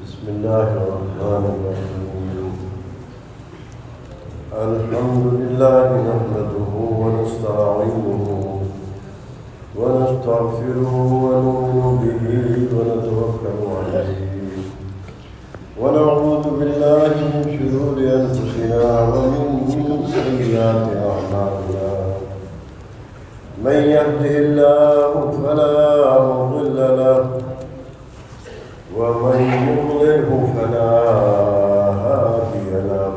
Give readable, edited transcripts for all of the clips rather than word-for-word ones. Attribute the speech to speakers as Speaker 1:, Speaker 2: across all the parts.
Speaker 1: بسم الله الرحمن الرحيم. الحمد لله نحمده ونستعينه ونستغفره ونؤمن به ونتوكل عليه ونعوذ بالله من شرور أنفسنا ومن سيئات أعمالنا. من يهده الله فلا مضل له ومن يضلله فلا هادي له.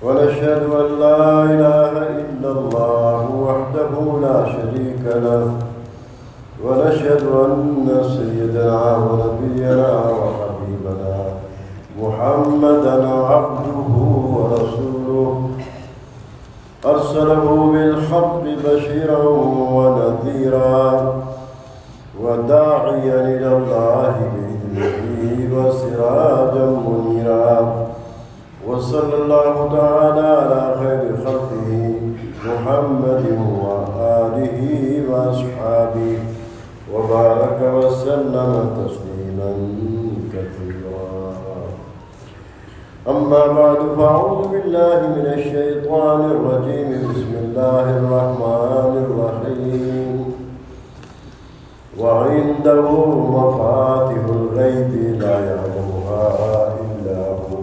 Speaker 1: ونشهد أن لا إله إلا الله وحده لا شريك له. ونشهد أن سيدنا ونبينا وحبيبنا محمدا عبده ورسوله أرسله بالحق بشيرا ونذيرا وداعيا إلى الله بإذنه وسراجا منيرا. وصلى الله تعالى على خير خلقه محمد وآله وأصحابه وبارك وسلم تسليما كثيرا. أما بعد فأعوذ بالله من الشيطان الرجيم. بسم الله الرحمن الرحيم. وعنده مفاتح الغيب لا يعلمها إلا هو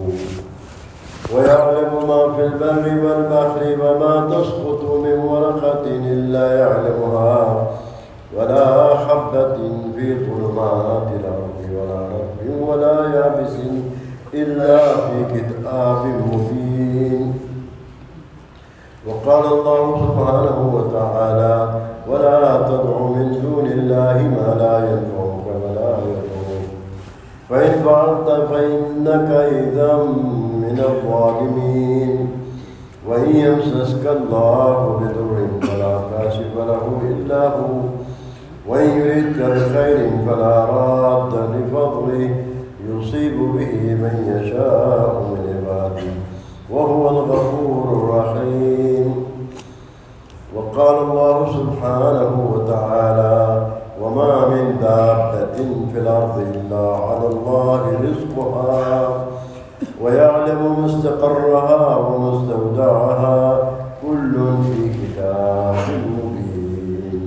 Speaker 1: ويعلم ما في البر والبحر وما تسقط من ورقة إلا يعلمها ولا حبة في ظلمات الأرض ولا رطب ولا يابس إلا في كتاب مبين. وقال الله سبحانه وتعالى ولا تدع من دون الله ما لا ينفعك ولا يضرك فإن فعلت فإنك إذا من الظالمين. وإن يمسسك الله بضر فلا كاشف له إلا هو وإن يردك بخير فلا راد لفضله يصيب به من يشاء من عباده وهو الغفور الرحيم. وقال الله سبحانه وتعالى وما من دابة في الأرض إلا على الله رزقها ويعلم مستقرها ومستودعها كل في كتاب مبين.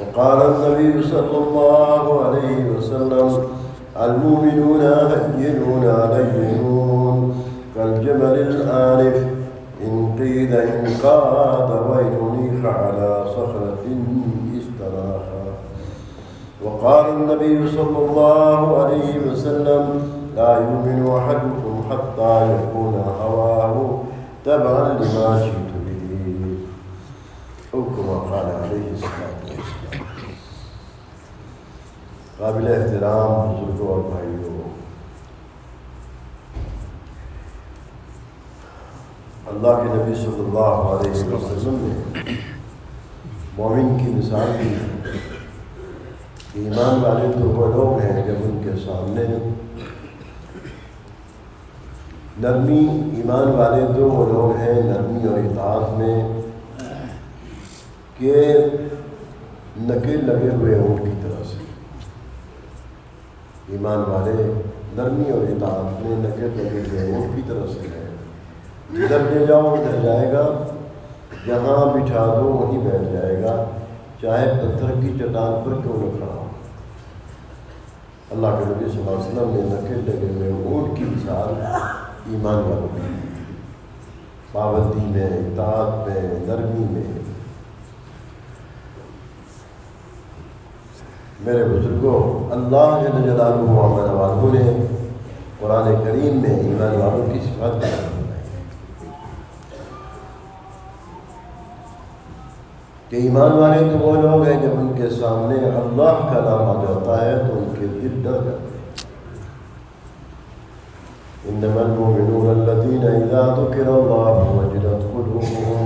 Speaker 1: وقال النبي صلى الله عليه وسلم المؤمنون هينون لينون كالجبل الآلف إن قيل انقاد وإن أنيخ على صخرة استراخا. وقال النبي صلى الله عليه وسلم لا يؤمن أحدكم حتى يكون هواه تبعا لما جئت به أو كما قال عليه الصلاة والسلام. قابل احترام بزرگوں اور بھائیوں، اللہ کے نبی صلی اللہ علیہ وسلم نے مومن کی مثال دی ہے کہ ایمان والے تو وہ لوگ ہیں جب ان کے سامنے نرمی، ایمان والے تو وہ لوگ ہیں نرمی اور اطاعت میں کہ نکل لگے ہوئے اونٹ کی طرح سے. ایمان والے نرمی اور اطاعت میں نکل لگے ہوئے اونٹ کی طرح سے ہیں. جدھر لے جاؤ ادھر جائے گا، جہاں بٹھا دو وہیں بیٹھ جائے گا، چاہے پتھر کی چٹان پر کیوں نہ کھڑا ہو. اللہ کے نبی صلی اللہ علیہ وسلم نے نکل لگے ہوئے اونٹ کی مثال ایمان والوں کی، پابندی میں، اطاعت میں، نرمی میں. میرے بزرگوں، اللہ جل جلالہ و عزوجل نے قرآن کریم میں ایمان والوں کی صفات بیان کی کہ ایمان والے تو وہ لوگ ہیں جب ان کے سامنے اللہ کا نام آ جاتا ہے تو ان کے دل ڈر جاتے ہیں. انما المؤمنون الذين اذا ذكر الله وجلت قلوبهم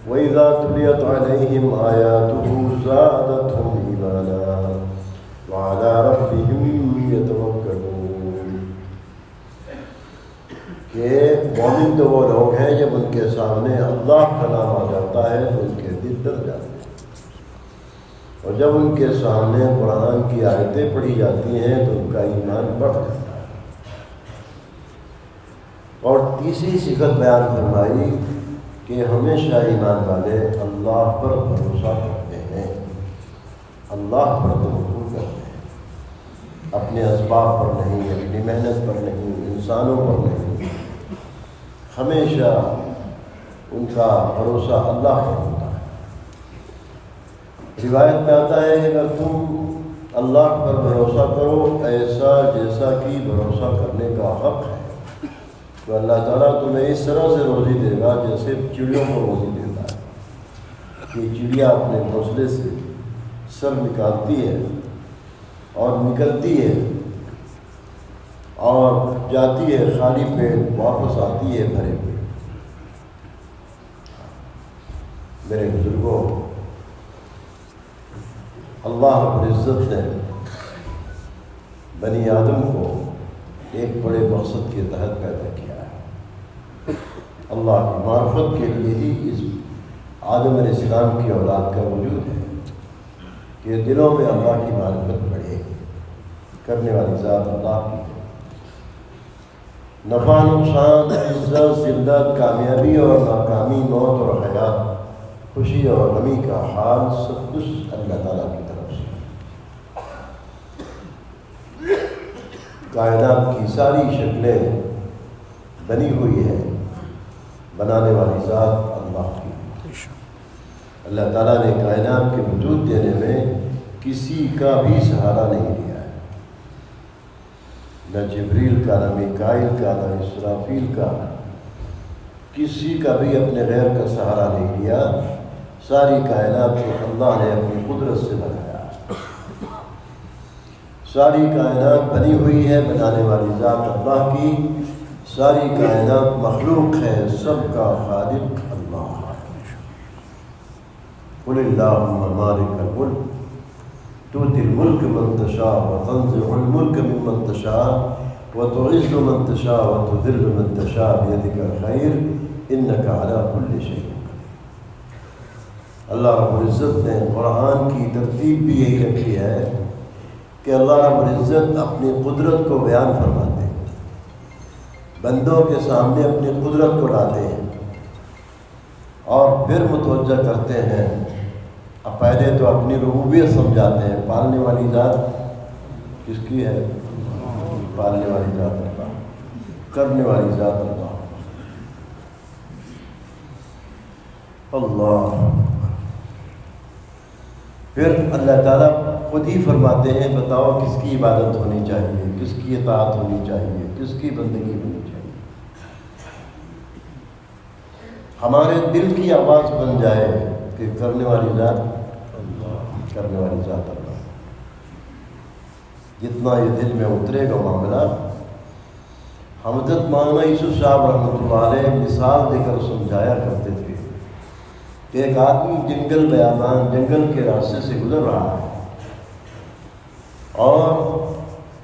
Speaker 1: واذا تليت عليهم آياته زادتهم ایمانا وعلى ربهم يتوکلون. کہ مومن تو وہ لوگ ہیں جب ان کے سامنے اللہ کا نام آ جاتا ہے تو ان کے دل ڈر جاتے ہیں. اور جب ان کے سامنے قرآن کی آیتیں پڑھی جاتی ہیں تو ان کا ایمان بڑھ جاتا ہے۔ اور تیسری صفت بیان فرمائی کہ ہمیشہ ایمان والے اللہ پر بھروسہ کرتے ہیں، اللہ پر توکل کرتے ہیں، اپنے اسباب پر نہیں، اپنی محنت پر نہیں، انسانوں پر نہیں، ہمیشہ ان کا بھروسہ اللہ پر ہوتا ہے۔ روایت میں آتا ہے کہ اگر تم اللہ پر بھروسہ کرو ایسا جیسا کہ بھروسہ کرنے کا حق ہے، تو اللہ تعالیٰ تمہیں اس طرح سے روزی دے گا جیسے چڑیوں کو روزی دیتا ہے کہ چڑیا اپنے گھونسلے سے سر نکالتی ہے اور نکلتی ہے اور جاتی ہے خالی پیٹ، واپس آتی ہے بھرے پیٹ۔ میرے بزرگوں، اللہ رب العزت نے بنی آدم کو ایک بڑے مقصد کے تحت پیدا کیا ہے۔ اللہ کی معرفت کے لیے ہی اس آدم علیہ السلام کی اولاد کا وجود ہے کہ دلوں میں اللہ کی معرفت بڑھے، کرنے والی ذات اللہ کی ہے۔ نفع نقصان، عزت ذلت، کامیابی اور ناکامی، موت اور حیات، خوشی اور غمی کا حال سب کچھ اللہ تعالیٰ کی طرف سے۔ کائنات کی ساری شکلیں بنی ہوئی ہیں، بنانے والی ذات اللہ کی۔ اللہ تعالیٰ نے کائنات کے وجود دینے میں کسی کا بھی سہارا نہیں لیا ہے، نہ جبریل کا، نہ میکائیل کا، نہ اسرافیل کا، کسی کا بھی اپنے غیر کا سہارا نہیں لیا۔ ساری کائنات کو اللہ نے اپنی قدرت سے بنایا۔ ساری کائنات بنی ہوئی ہے بنانے والی ذات اللہ کی، ساری کائنات مخلوق ہے، سب کا خالق اللہ ہے۔ قل اللہم مالک الملک تؤتی الملک من تشاء وتنزع الملک ممن تشاء وتعز من تشاء وتذل من تشاء بیدک الخیر انک علی کل شیء۔ اللہ رب العزت نے قرآن کی ترتیب بھی یہی رکھی ہے کہ اللہ رب العزت اپنی قدرت کو بیان فرماتے ہیں، بندوں کے سامنے اپنی قدرت کو لاتے ہیں اور پھر متوجہ کرتے ہیں۔ اب پہلے تو اپنی ربوبیت سمجھاتے ہیں، پالنے والی ذات کس کی ہے؟ پالنے والی ذات اللہ، کرنے والی ذات اللہ۔ اللہ پھر اللہ تعالیٰ خود ہی فرماتے ہیں بتاؤ کس کی عبادت ہونی چاہیے، کس کی اطاعت ہونی چاہیے، کس کی بندگی ہونی چاہیے۔ ہمارے دل کی آواز بن جائے کہ کرنے والی ذات اللہ، کرنے والی ذات اللہ۔ جتنا یہ دل میں اترے گا معاملہ، حضرت مولانا یوسف صاحب رحمۃ اللہ علیہ مثال دے کر سمجھایا کرتے تھے کہ ایک آدمی جنگل بیابان جنگل کے راستے سے گزر رہا ہے اور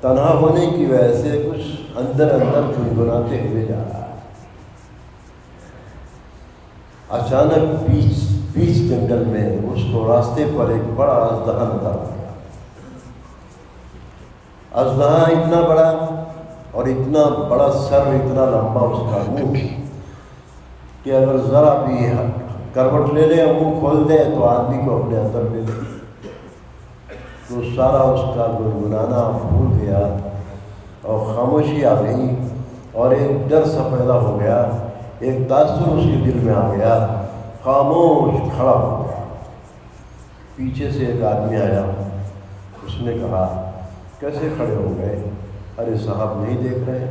Speaker 1: تنہا ہونے کی وجہ سے کچھ اندر گنگناتے ہوئے جا رہا ہے۔ اچانک بیچ جنگل میں اس کو راستے پر ایک بڑا اژدہا نظر آ گیا۔ اژدہا اتنا بڑا اور اتنا بڑا سر، اتنا لمبا اس کا منہ کہ اگر ذرا بھی کروٹ لے لے، منہ کھول دے تو آدمی کو اپنے اندر لے لے۔ تو سارا اس کا گنگنانا بھول گیا اور خاموشی آ گئی اور ایک ڈر سا پیدا ہو گیا، ایک تاثر اس کے دل میں آ گیا، خاموش کھڑا ہو گیا۔ پیچھے سے ایک آدمی آیا، اس نے کہا کیسے کھڑے ہو گئے؟ ارے صاحب نہیں دیکھ رہے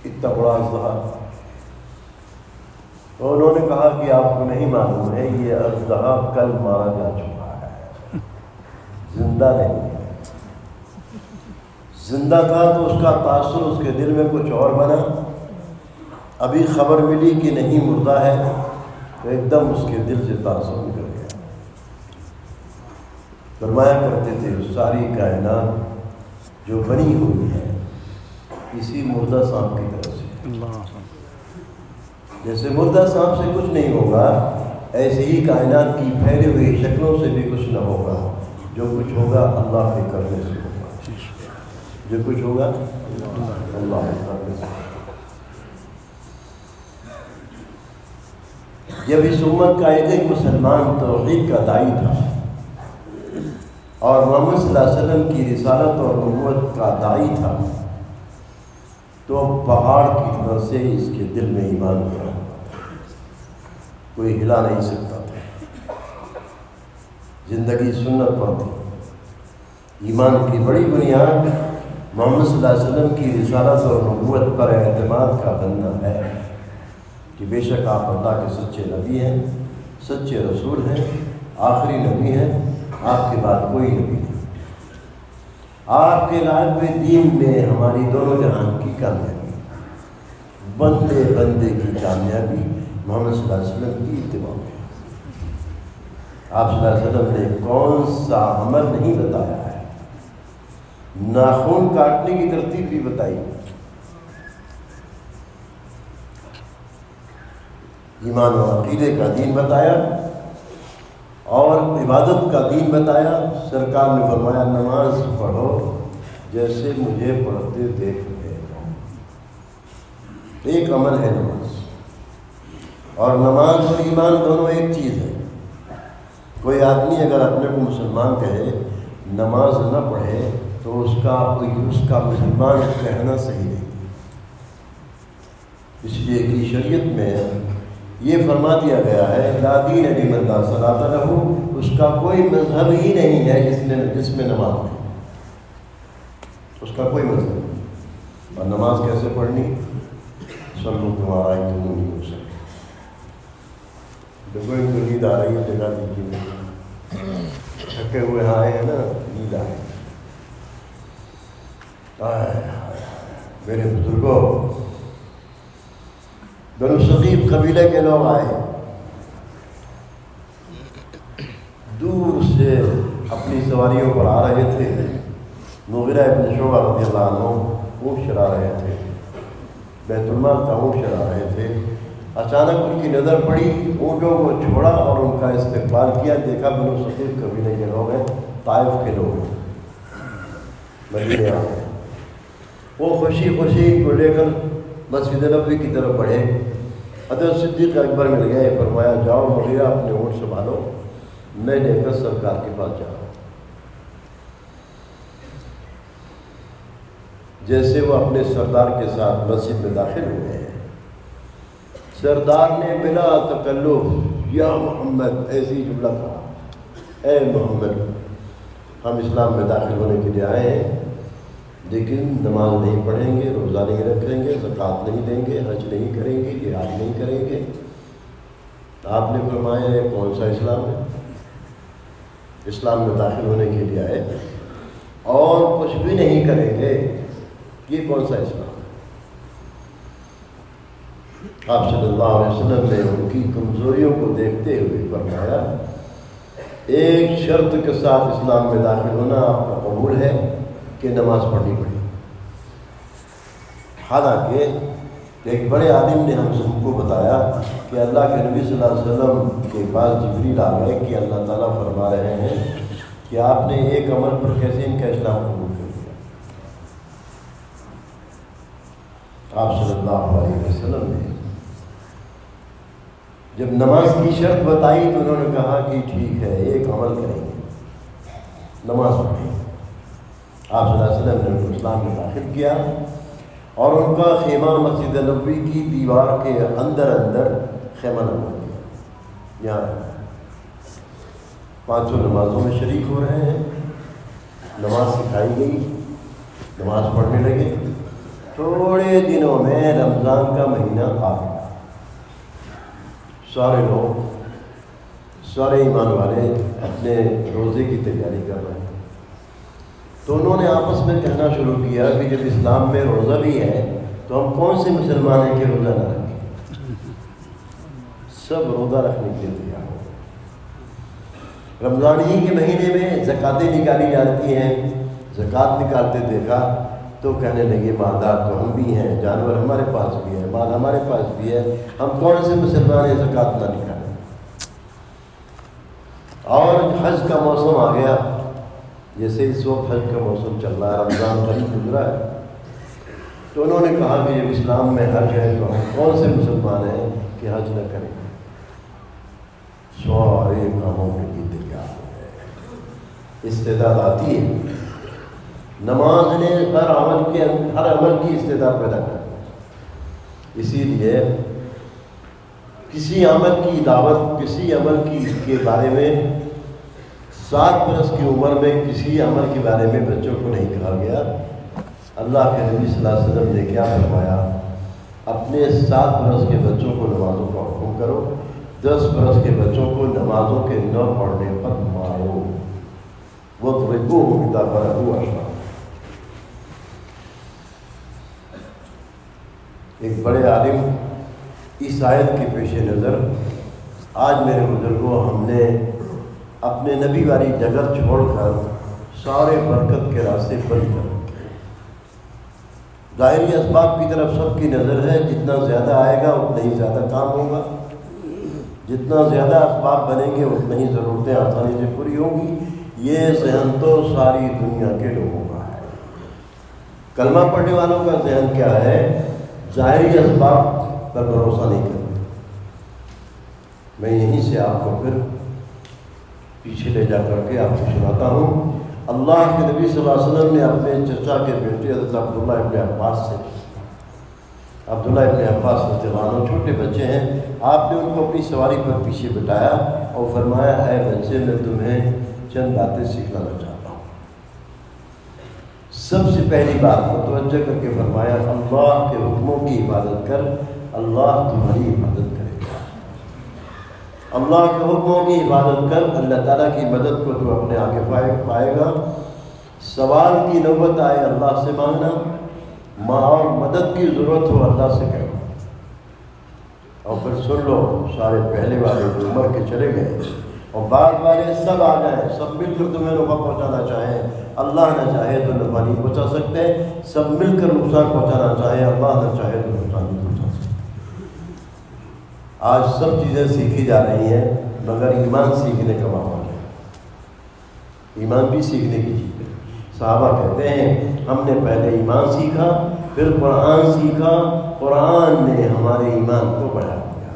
Speaker 1: اتنا بڑا اژدہا؟ تو انہوں نے کہا کہ آپ کو نہیں معلوم ہے یہ اژدہا کل مارا جا چکا ہے، زندہ نہیں ہے۔ زندہ تھا تو اس کا تاثر اس کے دل میں کچھ اور بنا، ابھی خبر ملی کہ نہیں مردہ ہے تو ایک دم اس کے دل سے تاثر نکل گیا۔ فرمایا کرتے تھے ساری کائنات جو بنی ہوئی ہے اسی مردہ سانپ کی طرف سے، جیسے مردہ سانپ سے کچھ نہیں ہوگا ایسے ہی کائنات کی پھیلی ہوئی شکلوں سے بھی کچھ نہ ہوگا، جو کچھ ہوگا اللہ کے کرنے سے ہوگا، جو کچھ ہوگا اللہ کے کرنے سے ہوگا۔ جب اس امت کا ایک مسلمان توحید کا داعی تھا اور محمد صلی اللہ علیہ وسلم کی رسالت اور نبوت کا داعی تھا، تو پہاڑ کی طرح سے اس کے دل میں ایمان ہوا، کوئی ہلا نہیں سکتا تھا، زندگی سنت پر تھی۔ ایمان کی بڑی بنیاد محمد صلی اللہ علیہ وسلم کی رسالت اور نبوت پر اعتماد کا بننا ہے کہ بے شک آپ اللہ کے سچے نبی ہیں، سچے رسول ہیں، آخری نبی ہیں، آپ کے بعد کوئی نبی نہیں۔ آپ کے لائے ہوئے دین میں ہماری دونوں جہان کی کامیابی، بندے بندے کی کامیابی محمد صلی اللہ علیہ وسلم کی اتباع میں۔ آپ صلی اللہ علیہ وسلم نے کون سا عمل نہیں بتایا ہے، ناخن کاٹنے کی ترتیب بھی بتائی، ایمان و عقیدے کا دین بتایا اور عبادت کا دین بتایا۔ سرکار نے فرمایا نماز پڑھو جیسے مجھے پڑھتے دیکھ رہے ہو۔ ایک عمل ہے نماز، اور نماز اور ایمان دونوں ایک چیز ہے۔ کوئی آدمی اگر اپنے کو مسلمان کہے نماز نہ پڑھے تو اس کا مسلمان کہنا صحیح نہیں، اس لیے کہ شریعت میں یہ فرما دیا گیا ہے لا دین لمن لا صلاۃ لہ، اس کا کوئی مذہب ہی نہیں ہے جس میں نماز نہیں، اس کا کوئی مذہب نہیں۔ اور نماز کیسے پڑھنی؟ صلو کما رأیتمونی اصلی۔ دیکھو ان کو نیند آ رہی ہے، جگہ دیکھیے، تھکے ہوئے آئے ہیں نا، نیند آئے۔ میرے بزرگوں، بنو ثقیف قبیلے کے لوگ آئے، دور سے اپنی سواریوں پر آ رہے تھے۔ مغیرہ ابن شعبہ رضی اللہ عنہ اونٹ چرا رہے تھے، بیت المال کا اونٹ چرا رہے تھے۔ اچانک ان کی نظر پڑی، اونٹوں کو چھوڑا اور ان کا استقبال کیا۔ دیکھا بنو ثقیف قبیلے کے لوگ ہیں، طائف کے لوگ ہیں، مدینے آ گئے۔ وہ خوشی خوشی کو لے کر مسجد نبوی کی طرف بڑھے۔ حضرت صدیق اکبر مل گئے، فرمایا جاؤ مغیرہ اپنے اونٹ سنبھالو، میں لے کر سرکار کے پاس جا رہا ہوں۔ جیسے وہ اپنے سردار کے ساتھ مسجد میں داخل ہوئے ہیں، سردار نے بلا تکلف یا محمد ایسی جملہ کہا، اے محمد ہم اسلام میں داخل ہونے کے لیے آئے ہیں، لیکن نماز نہیں پڑھیں گے، روزہ نہیں رکھیں گے، زکوٰۃ نہیں دیں گے، حج نہیں کریں گے، جہاد نہیں کریں گے۔ آپ نے فرمایا یہ کون سا اسلام ہے؟ اسلام میں داخل ہونے کے لیے آئے اور کچھ بھی نہیں کریں گے، یہ کون سا اسلام ہے؟ آپ صلی اللہ علیہ وسلم نے ان کی کمزوریوں کو دیکھتے ہوئے فرمایا ایک شرط کے ساتھ اسلام میں داخل ہونا آپ کا قبول ہے کہ نماز پڑھنی پڑے۔ حالانکہ ایک بڑے عالم نے ہم سب کو بتایا کہ اللہ کے نبی صلی اللہ علیہ وسلم کے پاس جبریل آ گئے کہ اللہ تعالیٰ فرما رہے ہیں کہ آپ نے ایک عمل پر کیسے ان کا اسلام قبول کر لیا۔ آپ صلی اللہ علیہ وسلم نے جب نماز کی شرط بتائی تو انہوں نے کہا کہ ٹھیک ہے ایک عمل کریں گے، نماز پڑھیں گے۔ آپ صلی اللہ علیہ وسلم نے ان کو اسلام میں داخل کیا اور ان کا خیمہ مسجد نبوی کی دیوار کے اندر خیمہ لگوا دیا، یہاں رہنا ہے۔ 5 نمازوں میں شریک ہو رہے ہیں، نماز سکھائی گئی، نماز پڑھنے لگے۔ تھوڑے دنوں میں رمضان کا مہینہ آ گیا، سارے لوگ، سارے ایمان والے اپنے روزے کی تیاری کر رہے ہیں۔ تو انہوں نے آپس میں کہنا شروع کیا کہ جب اسلام میں روزہ بھی ہے تو ہم کون سے مسلمان ہیں کہ روزہ نہ رکھیں؟ سب روزہ رکھنے کے لیے تیار ہو۔ رمضان ہی کے مہینے میں زکاتیں نکالی جاتی ہیں، زکوٰۃ نکالتے دیکھا تو کہنے لگے مالدار تو ہم بھی ہیں، جانور ہمارے پاس بھی ہے، مال ہمارے پاس بھی ہے، ہم کون سے مسلمان ہیں زکوٰۃ نہ نکالیں۔ اور حج کا موسم آ گیا، جیسے اس وقت حج کا موسم چل رہا ہے، رمضان قریب گزرا ہے، تو انہوں نے کہا کہ جب اسلام میں حج ہے تو ہم کون سے مسلمان ہیں کہ حج نہ کریں؟ سارے کاموں کے لیے تیار ہو گئے، استعداد آتی ہے۔ نماز نے ہر عمل کی استعداد پیدا کر دی، اسی لیے کسی عمل کی دعوت، کسی عمل کے بارے میں 7 برس کی عمر میں کسی عمل کے بارے میں بچوں کو نہیں کہا گیا۔ اللہ کے نبی صلی اللہ علیہ وسلم نے کیا فرمایا؟ اپنے 7 برس کے بچوں کو نمازوں کا حکم کرو، 10 برس کے بچوں کو نمازوں کے نہ پڑھنے پر مارو، وَاضْرِبُوهُمْ إِذَا بَلَغُوا الْحُلُمَ۔ ایک بڑے عالم اس آیت کے پیش نظر، آج میرے بزرگوں ہم نے اپنے نبی والی جگہ چھوڑ کر سارے برکت کے راستے بند کر رکھے۔ ظاہری اسباب کی طرف سب کی نظر ہے، جتنا زیادہ آئے گا اتنا ہی زیادہ کام ہوگا، جتنا زیادہ اسباب بنیں گے اتنا ہی ضرورتیں آسانی سے پوری ہوں گی۔ یہ ذہن تو ساری دنیا کے لوگوں کا ہے۔ کلمہ پڑھنے والوں کا ذہن کیا ہے؟ ظاہری اسباب پر بھروسہ نہیں کرتے۔ میں یہیں سے آپ کو پھر پیچھے لے جا کر کے آپ کو سناتا ہوں۔ اللہ کے نبی صلی اللہ علیہ وسلم نے اپنے چچا کے بیٹے حضرت عبداللہ ابن عباس سے، عبداللہ ابن عباس رضی اللہ عنہ چھوٹے بچے ہیں، آپ نے ان کو اپنی سواری پر پیچھے بٹھایا اور فرمایا، اے بچے میں تمہیں چند باتیں سکھلانا چاہتا ہوں۔ سب سے پہلی بات متوجہ کر کے فرمایا، اللہ کے حکموں کی عبادت کر، اللہ تمہاری عبادت کرے گا۔ اللہ کے حکموں کی عبادت کر، اللہ تعالیٰ کی مدد کو تو اپنے آگے پائے گا۔ سوال کی نوبت آئے اللہ سے مانگنا، اور مدد کی ضرورت ہو اللہ سے کہنا۔ اور پھر سن لو، سارے پہلے والے جو عمر کے چلے گئے اور بعد والے سب آ جائیں، سب مل کر تمہیں نفع پہنچانا چاہیں، اللہ نہ چاہے تو نفع نہیں پہنچا سکتے، سب مل کر نقصان پہنچانا چاہیں، اللہ نہ چاہے تو نقصان نہیں پہنچا سکتے۔ آج سب چیزیں سیکھی جا رہی ہیں مگر ایمان سیکھنے کا معاملہ ہے۔ ایمان بھی سیکھنے کی چیز ہے۔ صحابہ کہتے ہیں ہم نے پہلے ایمان سیکھا، پھر قرآن سیکھا، قرآن نے ہمارے ایمان کو بڑھا دیا۔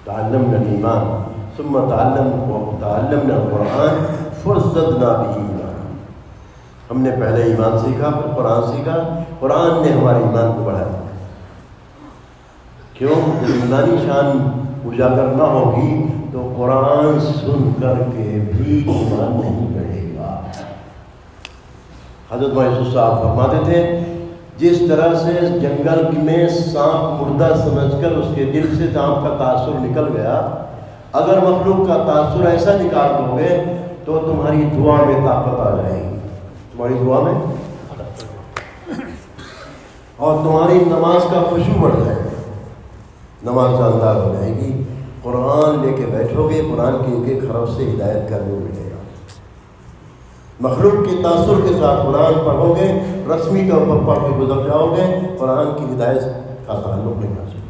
Speaker 1: تعلمنا الایمان ثم تعلمنا القرآن فزدنا به ایمانا۔ ہم نے پہلے ایمان سیکھا، پھر قرآن سیکھا، قرآن نے ہمارے ایمان کو بڑھا دیا۔ کیوں؟ جب ایمانی شان اجاگر نہ ہوگی تو قرآن سن کر کے بھی ایمان نہیں بڑھے گا۔ حضرت محمد صاحب فرماتے تھے، جس طرح سے جنگل میں سانپ مردہ سمجھ کر اس کے دل سے سانپ کا تاثر نکل گیا، اگر مخلوق کا تاثر ایسا نکال دو گے تو تمہاری دعا میں طاقت آ جائے گی، تمہاری دعا میں، اور تمہاری نماز کا خشوع بڑھ جائے گا، نماز جاندار ہو جائے گی۔ قرآن لے کے بیٹھو گے، قرآن کی ایک ایک حرف سے ہدایت کرنے ملے گا۔ مخلوق کے تاثر کے ساتھ قرآن پڑھو گے، رسمی طور پر پڑھ کے گزر جاؤ گے، قرآن کی ہدایت کا تعلق نہیں حاصل۔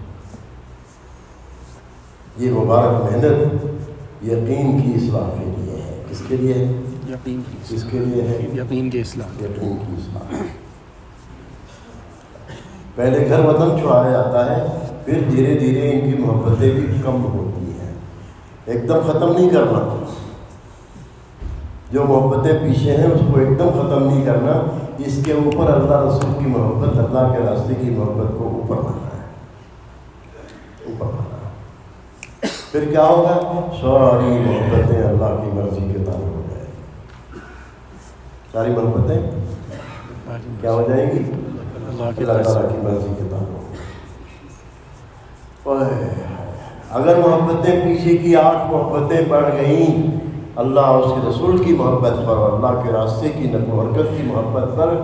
Speaker 1: یہ مبارک محنت یقین کی اصلاح کے لیے ہے۔ کس کے لیے ہے؟
Speaker 2: یقین کی،
Speaker 1: کس کے لیے ہے؟
Speaker 2: یقین کی اصلاح۔
Speaker 1: یقین کی اصلاح۔ پہلے گھر وطن چھڑایا جاتا ہے، پھر دھیرے دھیرے ان کی محبتیں بھی کم ہوتی ہیں، ایک دم ختم نہیں کرنا۔ جو محبتیں پیچھے ہیں اس کو ایک دم ختم نہیں کرنا، اس کے اوپر اللہ رسول کی محبت، اللہ کے راستے کی محبت کو اوپر لانا ہے، اوپر لانا ہے۔ پھر کیا ہوگا؟ ساری محبتیں اللہ کی مرضی کے تعلق ہو جائیں گی، ساری محبتیں کیا ہو جائیں گی؟ اللہ تعالیٰ کی مرضی کے تعلق۔ اگر محبتیں پیچھے کی 8 محبتیں بڑھ گئیں اللہ اور اس کے رسول کی محبت پر، اللہ کے راستے کی نقل و حرکت کی محبت پر،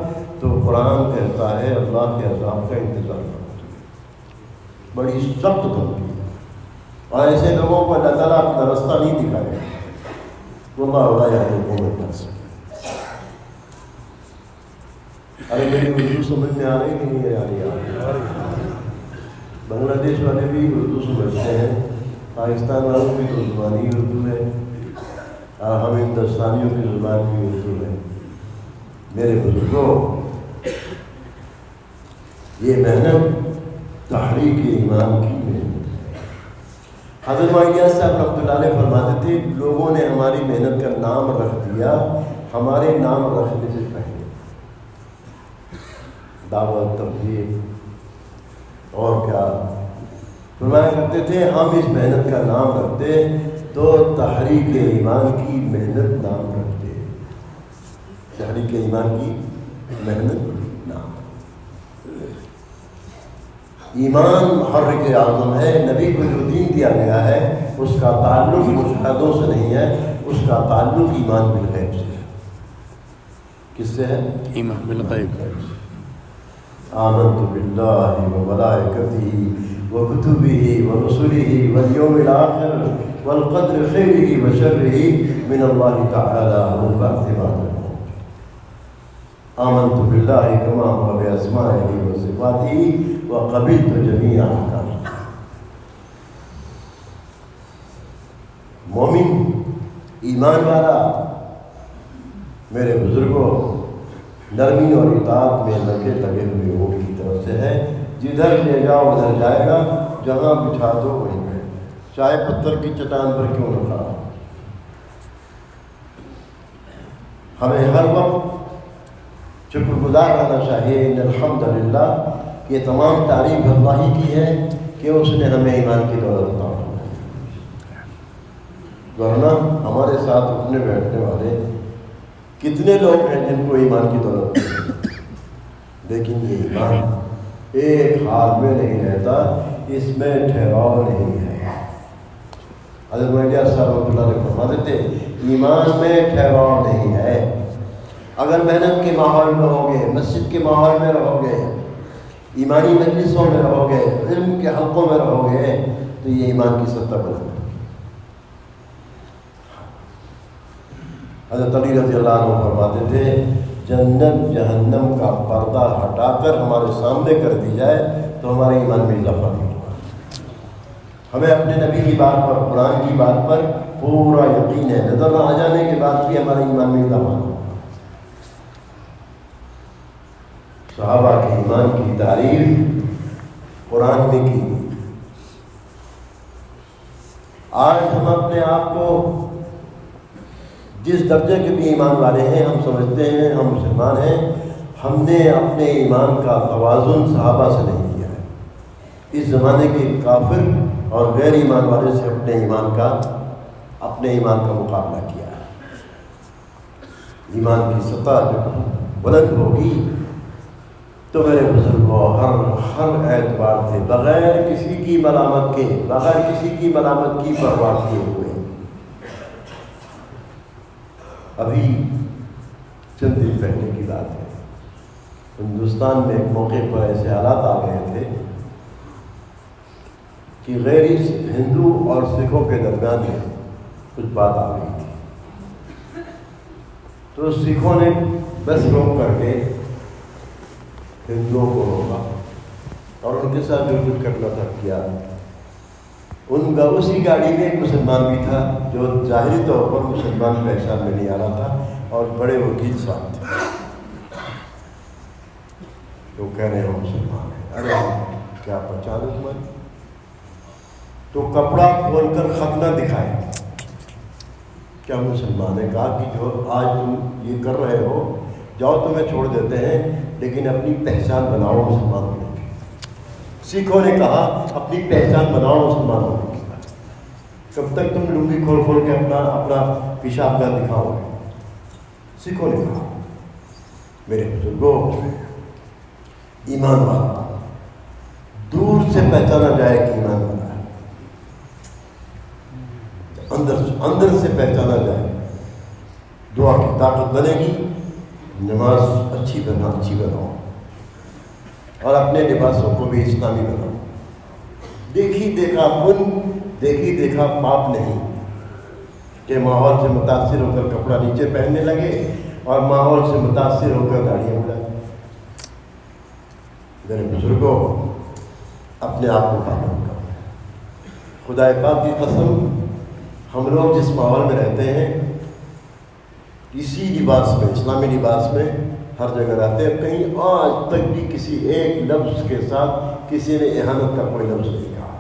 Speaker 1: تو قرآن کہتا ہے اللہ کے عذاب کا انتظار کرو۔ بڑی سخت دھمکی ہے، اور ایسے لوگوں کو اللہ تعالیٰ اپنا راستہ نہیں دکھائے گا۔ اللہ یہدی القوم الفاسقین۔ ارے میری اردو سمجھ میں آ رہی کہ نہیں آ رہی؟ بنگلہ دیش والے بھی اردو سمجھتے ہیں، پاکستان والوں کی تو زبانی اردو ہے، اور ہم ہندوستانیوں کی زبان بھی اردو ہے۔ میرے بزرگوں، یہ محنت تحریک ایمان کی محنت ہے۔ حضرت معاویہ صاحب رحمۃ اللہ علیہ فرماتے تھے لوگوں نے ہماری محنت کا نام رکھ دیا ہمارے نام رکھنے سے پہلے۔ دعوت، تبلیغ اور کیا فرمایا کرتے تھے، ہم اس محنت کا نام رکھتے تو تحریک ایمان کی محنت نام رکھتے۔ تحریک ایمان کی محنت نام۔ ایمان محرک اعظم ہے۔ نبی کو جو دین دیا گیا ہے اس کا تعلق مشاہدوں سے نہیں ہے، اس کا تعلق ایمان بالغیب سے ہے۔ کس سے ہے؟
Speaker 2: ایمان بالغیب۔
Speaker 1: آمنت باللہ وملائکتہ وکتبہ ورسلہ والیوم الآخر والقدر خیرہ وشرہ من اللہ تعالی والبعث بعد الموت۔ آمنت باللہ کما هو باسمائہ وصفاتہ وقبلت جمیع احکامہ۔ مومن، ایمان والا، میرے بزرگوں، نرمی اور اطاعت میں لگے ہوئے وہ کی طرف سے ہے۔ جدھر لے جاؤ ادھر جائے گا، جہاں بٹھا دو وہیں پہ، چاہے پتھر کی چٹان پر کیوں نہ کھڑا۔ ہمیں ہر وقت شکر گزار رہنا چاہیے ان الحمدللہ کہ تمام تعریف اللہ ہی کی ہے کہ اس نے ہمیں ایمان کی دولت عطا فرمائی۔ ورنہ ہمارے ساتھ اٹھنے بیٹھنے والے کتنے لوگ ہیں جن کو ایمان کی دولت نہیں، لیکن یہ ایمان ایک حال میں نہیں رہتا، اس میں ٹھہراؤ نہیں ہے۔ حضرت معاویہ صاحب رحمۃ اللہ علیہ فرماتے تھے ایمان میں ٹھہراؤ نہیں ہے۔ اگر محنت کے ماحول میں رہو گے، مسجد کے ماحول میں رہو گے، ایمانی مجلسوں میں رہو گے، علم کے حلقوں میں رہو گے، تو یہ ایمان کی سطح بلند ہے۔ حضرت علی رضی اللہ عنہ فرماتے تھے جنت جہنم کا پردہ ہٹا کر ہمارے سامنے کر دی جائے تو ہمارے ایمان میں اضافہ نہیں ہوگا۔ ہمیں اپنے نبی کی بات پر، قرآن کی بات پر پورا یقین ہے، نظر نہ آ جانے کے بعد بھی ہمارے ایمان میں اضافہ نہیں ہوگا۔ صحابہ کے ایمان کی تعریف قرآن میں کی گئی۔ آج ہم اپنے آپ کو جس درجے کے بھی ایمان والے ہیں، ہم سمجھتے ہیں ہم مسلمان ہیں، ہم نے اپنے ایمان کا توازن صحابہ سے نہیں کیا ہے۔ اس زمانے کے کافر اور غیر ایمان والے سے اپنے ایمان کا مقابلہ کیا ہے۔ ایمان کی سطح جو بلند ہوگی تو میرے بزرگوں ہر اعتبار سے بغیر کسی کی ملامت کی پرواہ کیے ہوئے، ابھی چند دن پہلے کی بات ہے، ہندوستان میں ایک موقع پر ایسے حالات آ گئے تھے کہ غیر ہندو اور سکھوں کے درمیان میں کچھ بات آ گئی تھی، تو سکھوں نے بس روک کر کے ہندوؤں کو روکا اور ان کے ساتھ جو کچھ کرنا تھا کیا۔ ان کا اسی گاڑی میں ایک مسلمان بھی تھا جو ظاہری طور پر مسلمان پہچان میں نہیں آ رہا تھا اور بڑے وکیل صاحب تھے، تو کہہ رہے ہو مسلمان ہیں۔ ارے کیا پہچان ہے تمہاری؟ تو کپڑا کھول کر خط نہ دکھائے، کیا مسلمان ہے؟ کہا کہ جو آج تم یہ کر رہے ہو، جاؤ تمہیں چھوڑ دیتے ہیں، لیکن اپنی پہچان بناؤ مسلمان ہونے کی۔ سکھوں نے کہا اپنی پہچان بناؤ مسلمان ہونے کی، کب تک تم لنگی کھول کھول کے اپنا پیشاب نہ دکھاؤ گے؟ سکھوں نے کہا میرے بزرگوں، ایمان والا دور سے پہچانا جائے کہ ایمان والا ہے، اندر سے پہچانا جائے۔ دعا کی طاقت بنے گی، نماز اچھی بناؤ اور اپنے لباسوں کو بھی اسلامی بناؤ۔ دیکھی دیکھا پاپ نہیں کہ ماحول سے متاثر ہو کر کپڑا نیچے پہننے لگے اور ماحول سے متاثر ہو کر داڑیاں اڑائیں۔ میرے بزرگوں، اپنے آپ کو پابند کرو۔ خدا پاک کی قسم، ہم لوگ جس ماحول میں رہتے ہیں کسی لباس میں، اسلامی لباس میں ہر جگہ رہتے ہیں، کہیں آج تک بھی کسی ایک لفظ کے ساتھ کسی نے اہانت کا کوئی لفظ نہیں کہا۔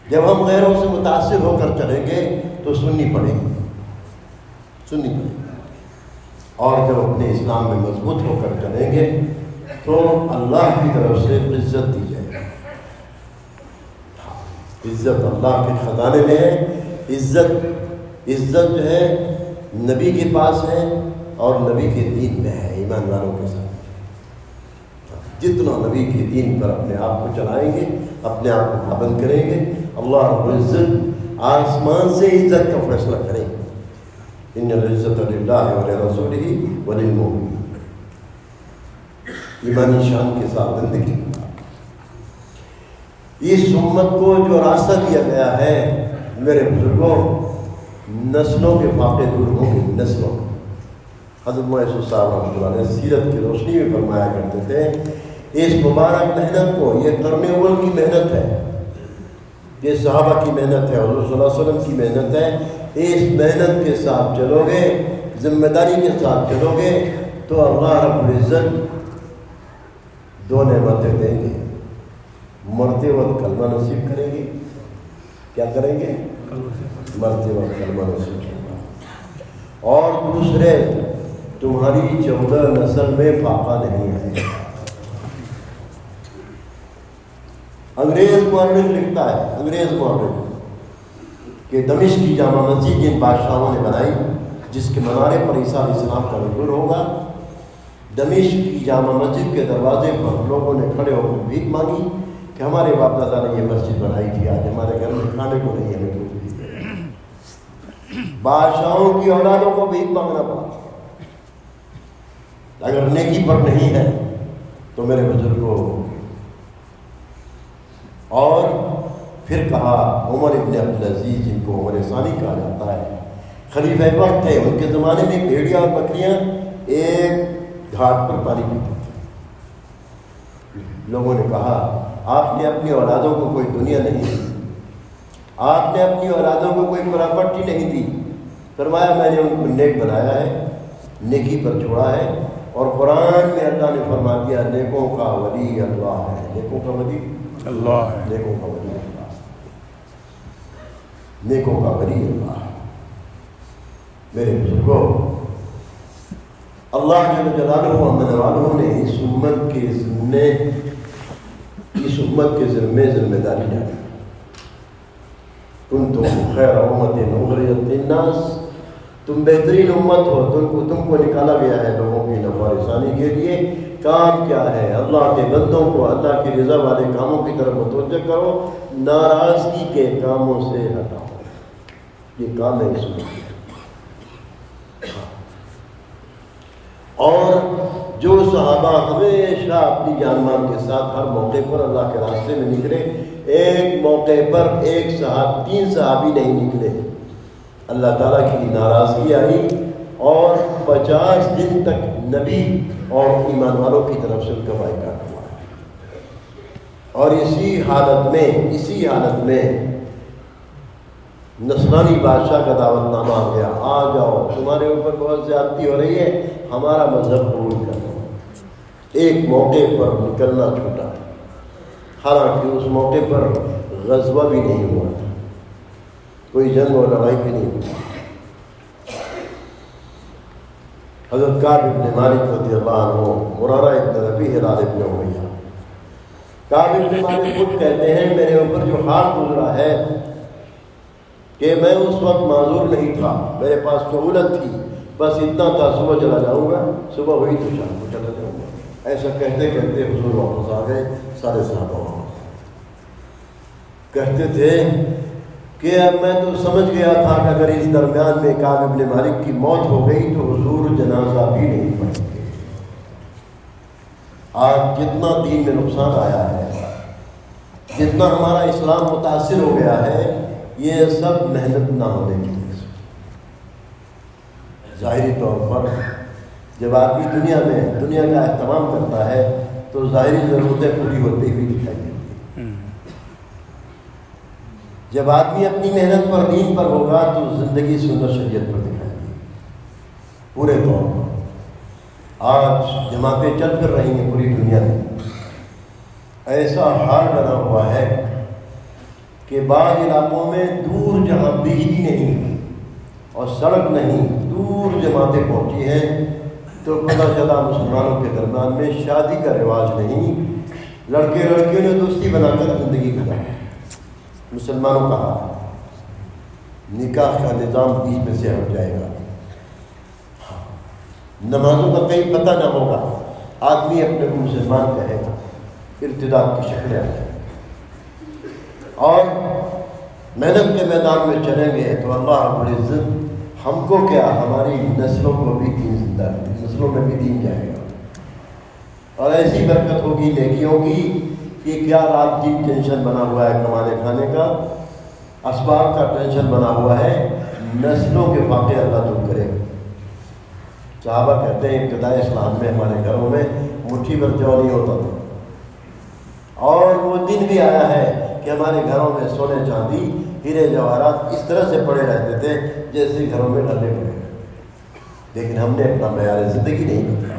Speaker 1: جب ہم غیروں سے متاثر ہو کر چلیں گے تو سننی پڑے گی، سننی پڑے گی، اور جب اپنے اسلام میں مضبوط ہو کر چلیں گے تو اللہ کی طرف سے عزت دی جائے گی۔ عزت اللہ کے خزانے میں ہے، عزت جو ہے نبی کے پاس ہے اور نبی کے دین میں ہے، ایمان والوں کے ساتھ۔ جتنا نبی کے دین پر اپنے آپ کو چلائیں گے، اپنے آپ کو پابند کریں گے، اللہ رب العزت آسمان سے عزت کا فیصلہ کریں گے۔ ان العزت للہ ولرسولہ وللمؤمنین، ایمانی شان کے ساتھ زندگی۔ اس امت کو جو راستہ دیا گیا ہے میرے بزرگوں، نسلوں کے فاقے دور ہوں گے، نسلوں۔ حضرت محسوس صاحب رحمۃ اللہ علیہ سیرت کی روشنی میں فرمایا کرتے تھے، اس مبارک محنت کو، یہ قرن اول کی محنت ہے، یہ صحابہ کی محنت ہے، حضور صلی اللہ علیہ وسلم کی محنت ہے، اس محنت کے ساتھ چلو گے، ذمہ داری کے ساتھ چلو گے تو اللہ رب العزت دو نعمتیں دیں گے، مرتے وقت کلمہ نصیب کریں گے۔ کیا کریں گے؟ مرتے وقت کلمہ نصیب کریں گے، اور دوسرے تمہاری 14 نسل میں فاقہ نہیں ہے۔ انگریز مورخ لکھتا ہے، انگریز مورخ، کہ دمشق کی جامع مسجد جن بادشاہوں نے بنائی، جس کے منارے پر عیسیٰ علیہ السلام کا نزول ہوگا، دمشق کی جامع مسجد کے دروازے پر لوگوں نے کھڑے ہو کر بھیک مانگی کہ ہمارے باپ دادا نے یہ مسجد بنائی تھی، آج ہمارے گھر میں کھانے کو نہیں، ہمیں کیوں بھیک؟ بادشاہوں کی اولادوں کو بھیک مانگنا پڑا۔ اگر نیکی پر نہیں ہے تو میرے بزرگوں، اور پھر کہا عمر ابن عبدالعزیز، جن کو عمر ثانی کہا جاتا ہے، خلیفہ وقت تھے، ان کے زمانے میں بھیڑیا اور بکریاں ایک گھاٹ پر پانی پیتی تھیں۔ لوگوں نے کہا آپ نے اپنی اولادوں کو کوئی دنیا نہیں دی، آپ نے اپنی اولادوں کو کوئی پراپرٹی نہیں دی۔ فرمایا میں نے ان کو نیک بنایا ہے، نیکی پر چھوڑا ہے، اور قرآن میں اللہ نے فرما دیا نیکوں کا ولی اللہ ہے، نیکوں کا ولی اللہ ہے، نیکوں کا ولی اللہ، نیکوں کا ولی اللہ۔ میرے بزرگوں، اللہ جل جلالہ و من والہ نے اس امت کے ذمہ داری ڈالی۔ کنتم خیر امت اخرجت للناس، تم بہترین امت ہو، تم کو نکالا گیا ہے لوگوں کی نفع رسانی کے لیے۔ کام کیا ہے؟ اللہ کے بندوں کو اللہ کی رضا والے کاموں کی طرف متوجہ کرو، ناراضگی کے کاموں سے ہٹاؤ۔ یہ کام ہے اس امت کا۔ اور جو صحابہ ہمیشہ اپنی جان مال کے ساتھ ہر موقع پر اللہ کے راستے میں نکلے، ایک موقع پر 3 صحابی نہیں نکلے، اللہ تعالیٰ کی ناراضگی آئی اور 50 دن تک نبی اور ایمان والوں کی طرف سے ان کا بائیکاٹ ہوا۔ اور اسی حالت میں نصرانی بادشاہ کا دعوت نامہ آ گیا، آ جاؤ، تمہارے اوپر بہت زیادتی ہو رہی ہے، ہمارا مذہب قبول کر لو۔ ایک موقع پر نکلنا چھوٹا، حالانکہ اس موقع پر غزوہ بھی نہیں ہوا تھا، کوئی جنگ اور لڑائی بھی نہیں ہوئی۔ حضرت کعب بن مالک رضی اللہ عنہ، مرارہ ابن ربیع، ہلال ابن امیہ، کعب بن مالک خود کہتے ہیں میرے اوپر جو حال گزرا ہے کہ میں اس وقت معذور نہیں تھا، میرے پاس سہولت تھی، بس اتنا تھا صبح چلا جاؤں گا، صبح ہوئی تو شام کو چلا جاؤں گا۔ ایسا کہتے کہتے حضور واپس آ گئے، سارے صحابہ واپس کہتے تھے کہ اب میں تو سمجھ گیا تھا کہ اگر اس درمیان میں کعب بن مالک کی موت ہو گئی تو حضور جنازہ بھی نہیں پڑھیں گے۔ آج جتنا دین میں نقصان آیا ہے، جتنا ہمارا اسلام متاثر ہو گیا ہے، یہ سب محنت نہ ہونے کی وجہ سے۔ ظاہری طور پر جب آدمی دنیا کا اہتمام کرتا ہے تو ظاہری ضرورتیں پوری ہوتی ہوئی دکھائی دیتی ہیں، جب آدمی اپنی محنت پر دین پر ہوگا تو زندگی سنت شریعت پر دکھائے گی پورے طور پر۔ آج جماعتیں چل کر رہی ہیں پوری دنیا میں، ایسا حال بنا ہوا ہے کہ بعض علاقوں میں دور جہاں بجلی نہیں اور سڑک نہیں، دور جماعتیں پہنچی ہیں تو پتہ چلا مسلمانوں کے درمیان میں شادی کا رواج نہیں، لڑکے لڑکیوں نے دوستی بنا کر زندگی گزاری۔ مسلمانوں کا حال نکاح کا نظام بیچ میں سے ہٹ جائے گا، نمازوں کا کہیں پتہ نہ ہوگا، آدمی اپنے کو مسلمان کہے گا، ارتداد کی شکلیں آ جائیں گی، اور محنت کے میدان میں چلیں گے تو اللہ رب العزت ہم کو کیا ہماری نسلوں کو بھی دین زندہ، نسلوں میں بھی دین جائے گا، اور ایسی برکت ہوگی نیکیوں کی کہ کیا رات دن ٹینشن بنا ہوا ہے کمانے کھانے کا، اسباب کا ٹینشن بنا ہوا ہے، نسلوں کے فاقے اللہ دور کرے گا۔ صحابہ کہتے ہیں ابتدائی اسلام میں ہمارے گھروں میں مٹھی بھر جو نہیں ہوتا تھا، اور وہ دن بھی آیا ہے کہ ہمارے گھروں میں سونے چاندی ہیرے جواہرات اس طرح سے پڑے رہتے تھے جیسے گھروں میں غلے پڑے، لیکن ہم نے اپنا معیار زندگی نہیں بدلا،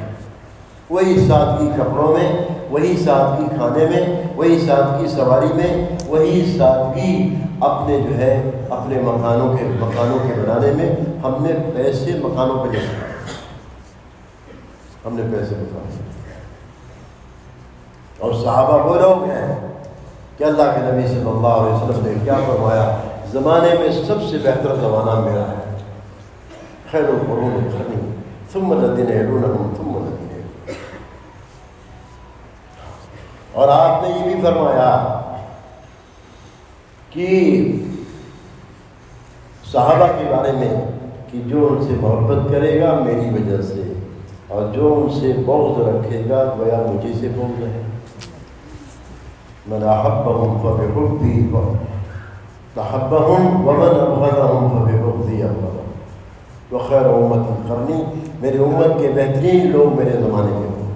Speaker 1: وہی سادگی کپڑوں میں، وہی سادگی کھانے میں، وہی سادگی سواری میں، وہی سادگی اپنے جو ہے اپنے مکانوں کے بنانے میں۔ ہم نے پیسے مکانوں پہ نہیں، ہم نے پیسے مکانوں پہ، اور صحابہ وہ لوگ ہیں کہ اللہ کے نبی صلی اللہ علیہ وسلم نے کیا فرمایا، زمانے میں سب سے بہتر زمانہ میرا ہے، خیر القرون قرنی ثم الذین یلونہم ثم الذین یلونہم۔ اور آپ نے یہ بھی فرمایا کہ صحابہ کے بارے میں کہ جو ان سے محبت کرے گا میری وجہ سے، اور جو ان سے بغض رکھے گا گویا مجھے سے بغض ہے۔ من احبهم فبحبی تحبهم ومن ابغضهم فببغضی ابغضهم وخیر امتی قرنی، میری امت کے بہترین لوگ میرے زمانے کے ہوں۔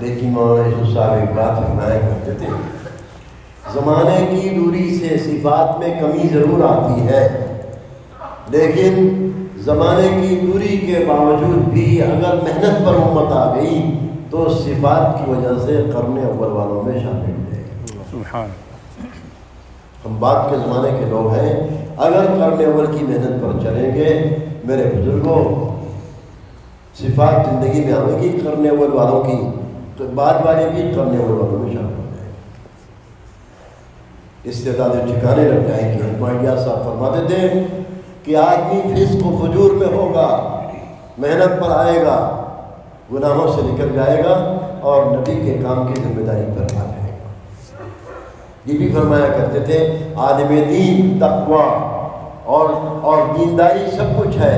Speaker 1: لیکن مولانا یوسف صاحب ایک بات فرمایا کرتے تھے، زمانے کی دوری سے صفات میں کمی ضرور آتی ہے، لیکن زمانے کی دوری کے باوجود بھی اگر محنت پر امت آ گئی تو صفات کی وجہ سے قرن اول والوں میں شامل ہو جائے گی۔
Speaker 2: سبحان
Speaker 1: ہم بعد کے زمانے کے لوگ ہیں، اگر قرن اول کی محنت پر چلیں گے میرے بزرگوں، صفات زندگی میں آئے گی قرن اول والوں کی، تو بعد والے بھی قرن اول والوں میں شامل ہو جائیں گے، استعدادیں ٹھکانے لگ جائیں گے۔ حکمت صاحب فرماتے تھے کہ آدمی فسق و فجور میں ہوگا، محنت پر آئے گا، گناہوں سے نکل جائے گا اور نبی کے کام کی ذمہ داری پر آ جائے گا۔ یہ بھی فرمایا کرتے تھے عالم دین تقویٰ اور دینداری سب کچھ ہے،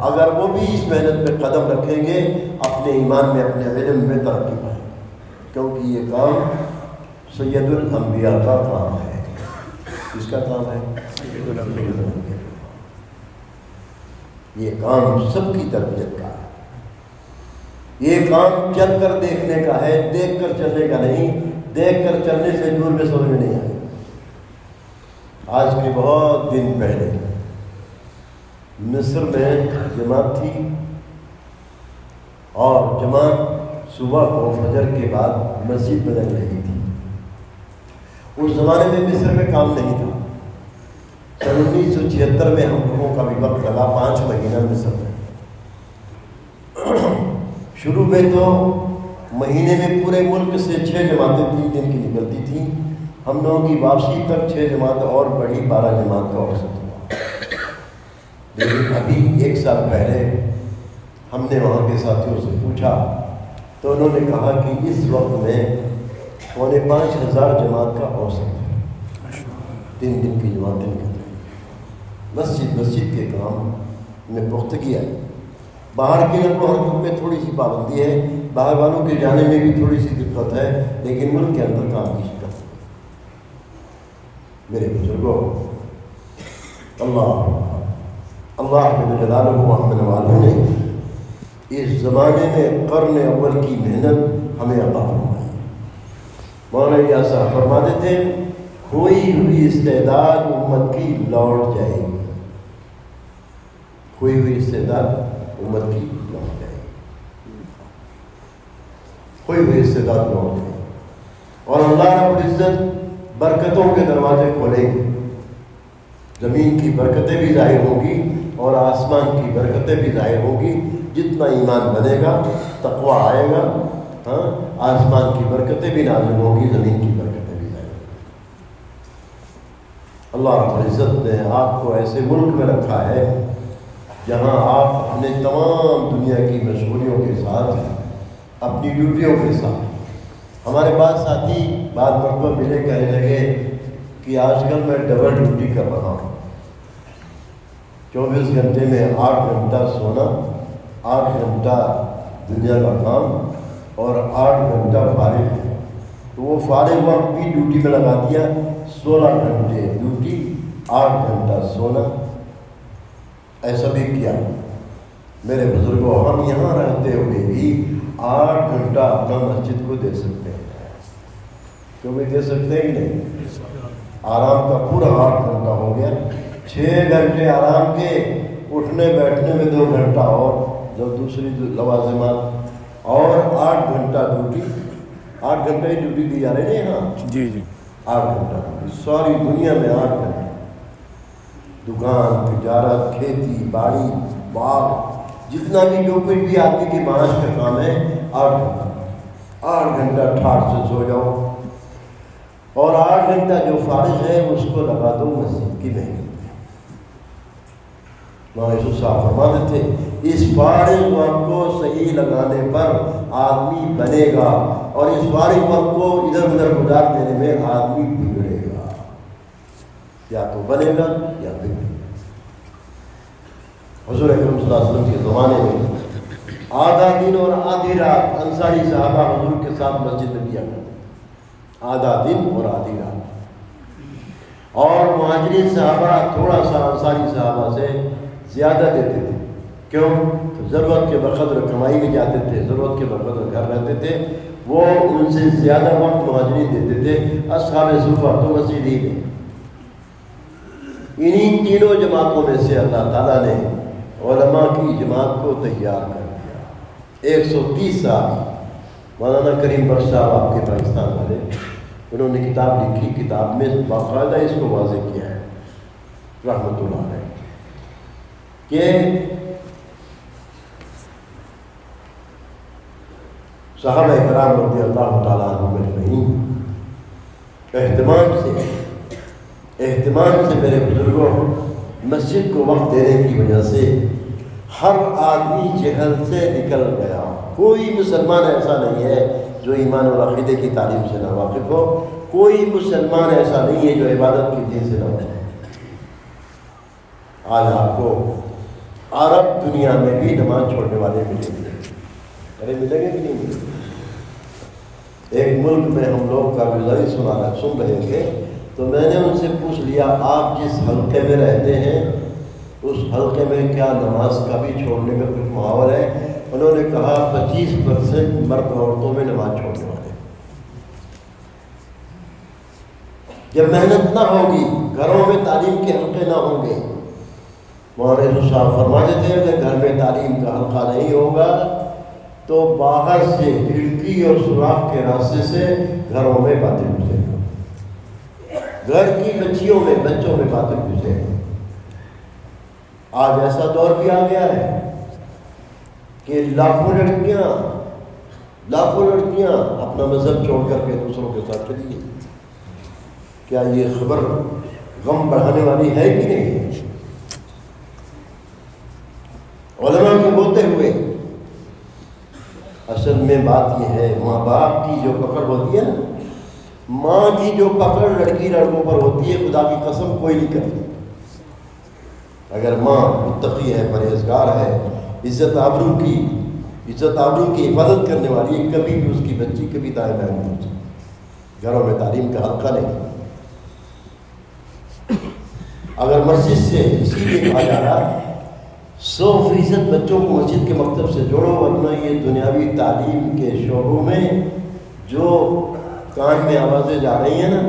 Speaker 1: اگر وہ بھی اس محنت پہ قدم رکھیں گے اپنے ایمان میں اپنے علم میں ترقی پائیں گے، کیونکہ یہ کام سید الانبیاء کا کام ہے۔ کس کا کام ہے؟ سید الانبیاء۔ یہ کام سب کی تربیت کا ہے، یہ کام چل کر دیکھنے کا ہے، دیکھ کر چلنے کا نہیں، دیکھ کر چلنے سے دور میں سمجھ میں نہیں آئے۔ آج کے بہت دن پہلے مصر میں جماعت تھی، اور جماعت صبح کو فجر کے بعد مسجد بدل رہی تھی۔ اس زمانے میں مصر میں کام نہیں تھا، 1976 میں ہم لوگوں کا بھی وقت لگا 5 مہینہ مصر میں۔ شروع میں تو مہینے میں پورے ملک سے 6 جماعتیں 3 دن کی نکلتی تھیں، ہم لوگوں کی واپسی تک 6 جماعتیں اور بڑھی، 12 جماعت کا اوسط ہوا۔ لیکن ابھی 1 سال پہلے ہم نے وہاں کے ساتھیوں سے پوچھا تو انہوں نے کہا کہ اس وقت میں 4,500 جماعت کا اوسط ہے، 3 دن کی جماعتیں نکل رہی۔ مسجد کے کام میں پختگی آئی، باہر کی نقل و حرکت میں تھوڑی سی پابندی ہے، باہر والوں کے جانے میں بھی تھوڑی سی دقت ہے، لیکن ملک کے اندر کام کی شکست ہے۔ میرے بزرگوں، اللہ جل جلالہ محمد والوں نے اس زمانے میں قرن اول کی محنت ہمیں عطا فرمائی۔ مولانا صاحب فرماتے تھے کھوئی ہوئی استعداد امت کی لوٹ جائے گی، کھوئی ہوئی استعداد امت کی لوٹ جائے گی، کھوئی ہوئی استعداد لوٹ جائے گی، اور اللہ رب العزت برکتوں کے دروازے کھولیں گے، زمین کی برکتیں بھی ظاہر ہوں گی اور آسمان کی برکتیں بھی ظاہر ہوں گی۔ جتنا ایمان بنے گا، تقویٰ آئے گا، ہاں، آسمان کی برکتیں بھی نازل ہوں گی، زمین کی برکتیں بھی ظاہر ہوں گی۔ اللہ رب العزت نے آپ کو ایسے ملک میں رکھا ہے جہاں آپ اپنے تمام دنیا کی مشغولیوں کے ساتھ، اپنی ڈیوٹیوں کے ساتھ، ہمارے پاس ساتھی بعض مرتبہ ملے، کہنے لگے کہ آج کل میں ڈبل ڈیوٹی کر رہا ہوں، 24 گھنٹے میں 8 گھنٹہ سونا، 8 گھنٹہ دنیا کا کام اور 8 گھنٹہ فارغ ہے، تو وہ فارغ وقت بھی ڈیوٹی میں لگا دیا، 16 گھنٹے ڈیوٹی، 8 گھنٹہ سونا۔ ایسا بھی کیا میرے بزرگوں، ہم یہاں رہتے ہوئے بھی 8 گھنٹہ اپنا مسجد کو دے سکتے ہیں، کیوں بھی دے سکتے ہیں کہ نہیں؟ آرام کا پورا 8 گھنٹہ ہو گیا، 6 گھنٹے آرام کے، اٹھنے بیٹھنے میں 2 گھنٹہ اور جو دوسری لوازمات، اور 8 گھنٹہ ڈیوٹی، 8 گھنٹہ ہی ڈیوٹی دی جا رہی ہے ہاں
Speaker 2: جی جی،
Speaker 1: 8 گھنٹہ ڈیوٹی، ساری دنیا میں 8 گھنٹے، دکان، تجارت، کھیتی باڑی، باغ، جتنا بھی جو کچھ بھی آدمی کی معاش کا کام ہے، 8 گھنٹہ، 8 گھنٹہ ٹھاٹ سے سو جاؤ، اور 8 گھنٹہ جو فارغ ہے اس کو لگا دو مسجد کی محنت میں۔ مولانا یوسف صاحب فرماتے تھے اس فارغ وقت کو صحیح لگانے پر آدمی بنے گا، اور اس فارغ وقت کو ادھر ادھر گزار دینے میں آدمی بگڑے گا، یا تو بنے گا یا بگڑے گا۔ حضور اکرم صلی اللہ علیہ وسلم کے زمانے میں آدھا دن اور آدھی رات انصاری صحابہ حضور کے ساتھ مسجد میں دیا کرتے، آدھا دن اور آدھی رات، اور مہاجرین صحابہ تھوڑا سا انصاری صحابہ سے زیادہ دیتے تھے، کیوں؟ تو ضرورت کے بقدر کمائی میں جاتے تھے، ضرورت کے بقدر گھر رہتے تھے، وہ ان سے زیادہ وقت مہاجرین دیتے تھے۔ اصحاب صفہ تو مسجد ہی میں، انہی تینوں جماعتوں میں سے اللہ تعالیٰ نے علماء کی جماعت کو تیار کر دیا، 130 صحابی۔ مولانا کریم بخش صاحب آپ کے پاکستان والے، انہوں نے کتاب لکھی، کتاب میں باقاعدہ اس کو واضح کیا ہے رحمۃ اللہ علیہ کہ صحابہ کرام رضی اللہ تعالیٰ عنہم اجمعین اہتمام سے میرے بزرگوں مسجد کو وقت دینے کی وجہ سے ہر آدمی جہل سے نکل گیا۔ کوئی مسلمان ایسا نہیں ہے جو ایمان اور عقیدے کی تعلیم سے نہ واقف ہو، کوئی مسلمان ایسا نہیں ہے جو عبادت کی دین سے نہ واقف ہو۔ آج آپ کو عرب دنیا میں بھی نماز چھوڑنے والے ملیں گے، ارے ملیں گے کہ نہیں ملیں گے؟ ایک ملک میں ہم لوگ کارگزاری سن رہے تھے، تو میں نے ان سے پوچھ لیا آپ جس حلقے میں رہتے ہیں اس حلقے میں کیا نماز کا بھی چھوڑنے کا کچھ ماحول ہے؟ انہوں نے کہا 25% مرد عورتوں میں نماز چھوڑنے والے۔ جب محنت نہ ہوگی، گھروں میں تعلیم کے حلقے نہ ہوں گے، مولانا یوسف صاحب فرماتے تھے کہ گھر میں تعلیم کا حلقہ نہیں ہوگا تو باہر سے کھڑکی اور سوراخ کے راستے سے گھروں میں باتیں گھسے گا، گھر کی بچیوں میں، بچوں میں باتیں گھسے گا۔ آج ایسا دور بھی آ گیا ہے کہ لاکھوں لڑکیاں اپنا مذہب چھوڑ کر کے دوسروں کے ساتھ چلی گئی۔ کیا یہ خبر غم بڑھانے والی ہے کہ نہیں؟ علماء کے ہوتے ہوئے اصل میں بات یہ ہے، ماں باپ کی جو پکڑ ہوتی ہے نا، ماں کی جو پکڑ لڑکی لڑکوں پر ہوتی ہے، خدا کی قسم کوئی نہیں کرتی۔ اگر ماں متقی ہے، پرہیزگار ہے، عزت آبرو کی حفاظت کرنے والی ہے، کبھی بھی اس کی بچی کبھی دائیں بائیں نہیں ہوتی، گھروں میں تعلیم کا حلقہ نہیں۔ اگر مسجد سے اسی لیے کہا جا رہا 100% بچوں کو مسجد کے مکتب سے جوڑو، ورنہ یہ دنیاوی تعلیم کے شعبوں میں جو کان میں آوازیں جا رہی ہیں نا،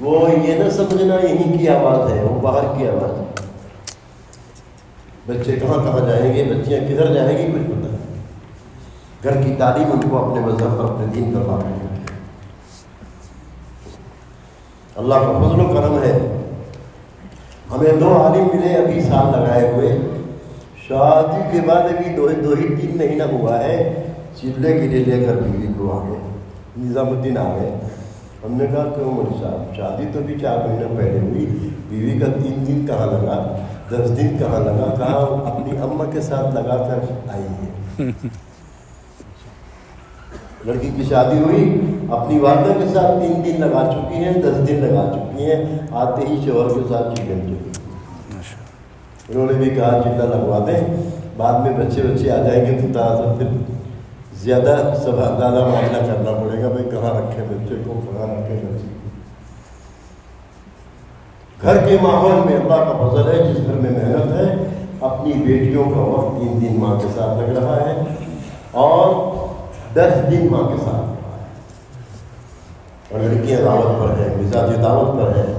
Speaker 1: وہ یہ نہ سمجھنا یہیں کی آواز ہے، وہ باہر کی آواز ہے۔ بچے کہاں کہاں جائیں گے، بچیاں کدھر جائیں گی، کچھ پتہ نہیں۔ گھر کی تعلیم ان کو اپنے مذہب پر، اپنے دین پر لانا ہے۔ اللہ کا فضل و کرم ہے، ہمیں 2 عالم ملے ابھی سال لگائے ہوئے، شادی کے بعد ابھی 2-3 مہینہ ہوا ہے، چلے کے لیے لے کر بیوی کو آ گئے، نظام الدین آ گئے۔ ہم نے کہا کیوں مولوی صاحب، شادی تو بھی 4 مہینہ پہلے ہوئی، بیوی کا 3 دن کہاں لگا، 10 دن کہاں لگا، کہاں اپنی اماں کے ساتھ لگا کر آئی ہے۔ لڑکی کی شادی ہوئی، اپنی والدہ کے ساتھ 3 دن لگا چکی ہیں، 10 دن لگا چکی ہیں، آتے ہی شوہر کے ساتھ چکن چکی۔ انہوں نے بھی کہا چلا لگوا دیں، بعد میں بچے آ جائیں گے تو تھوڑا پھر زیادہ معاملہ کرنا پڑے گا، بھائی کہاں رکھے بچے کو، کہاں رکھے بچے کو۔ گھر کے ماحول میں اللہ کا فضل ہے، جس گھر میں محنت ہے، اپنی بیٹیوں کا وقت 3 دن ماں کے ساتھ لگ رہا ہے اور 10 دن ماں کے ساتھ، اور لڑکیاں دعوت پر ہیں، مزاج دعوت پر ہیں۔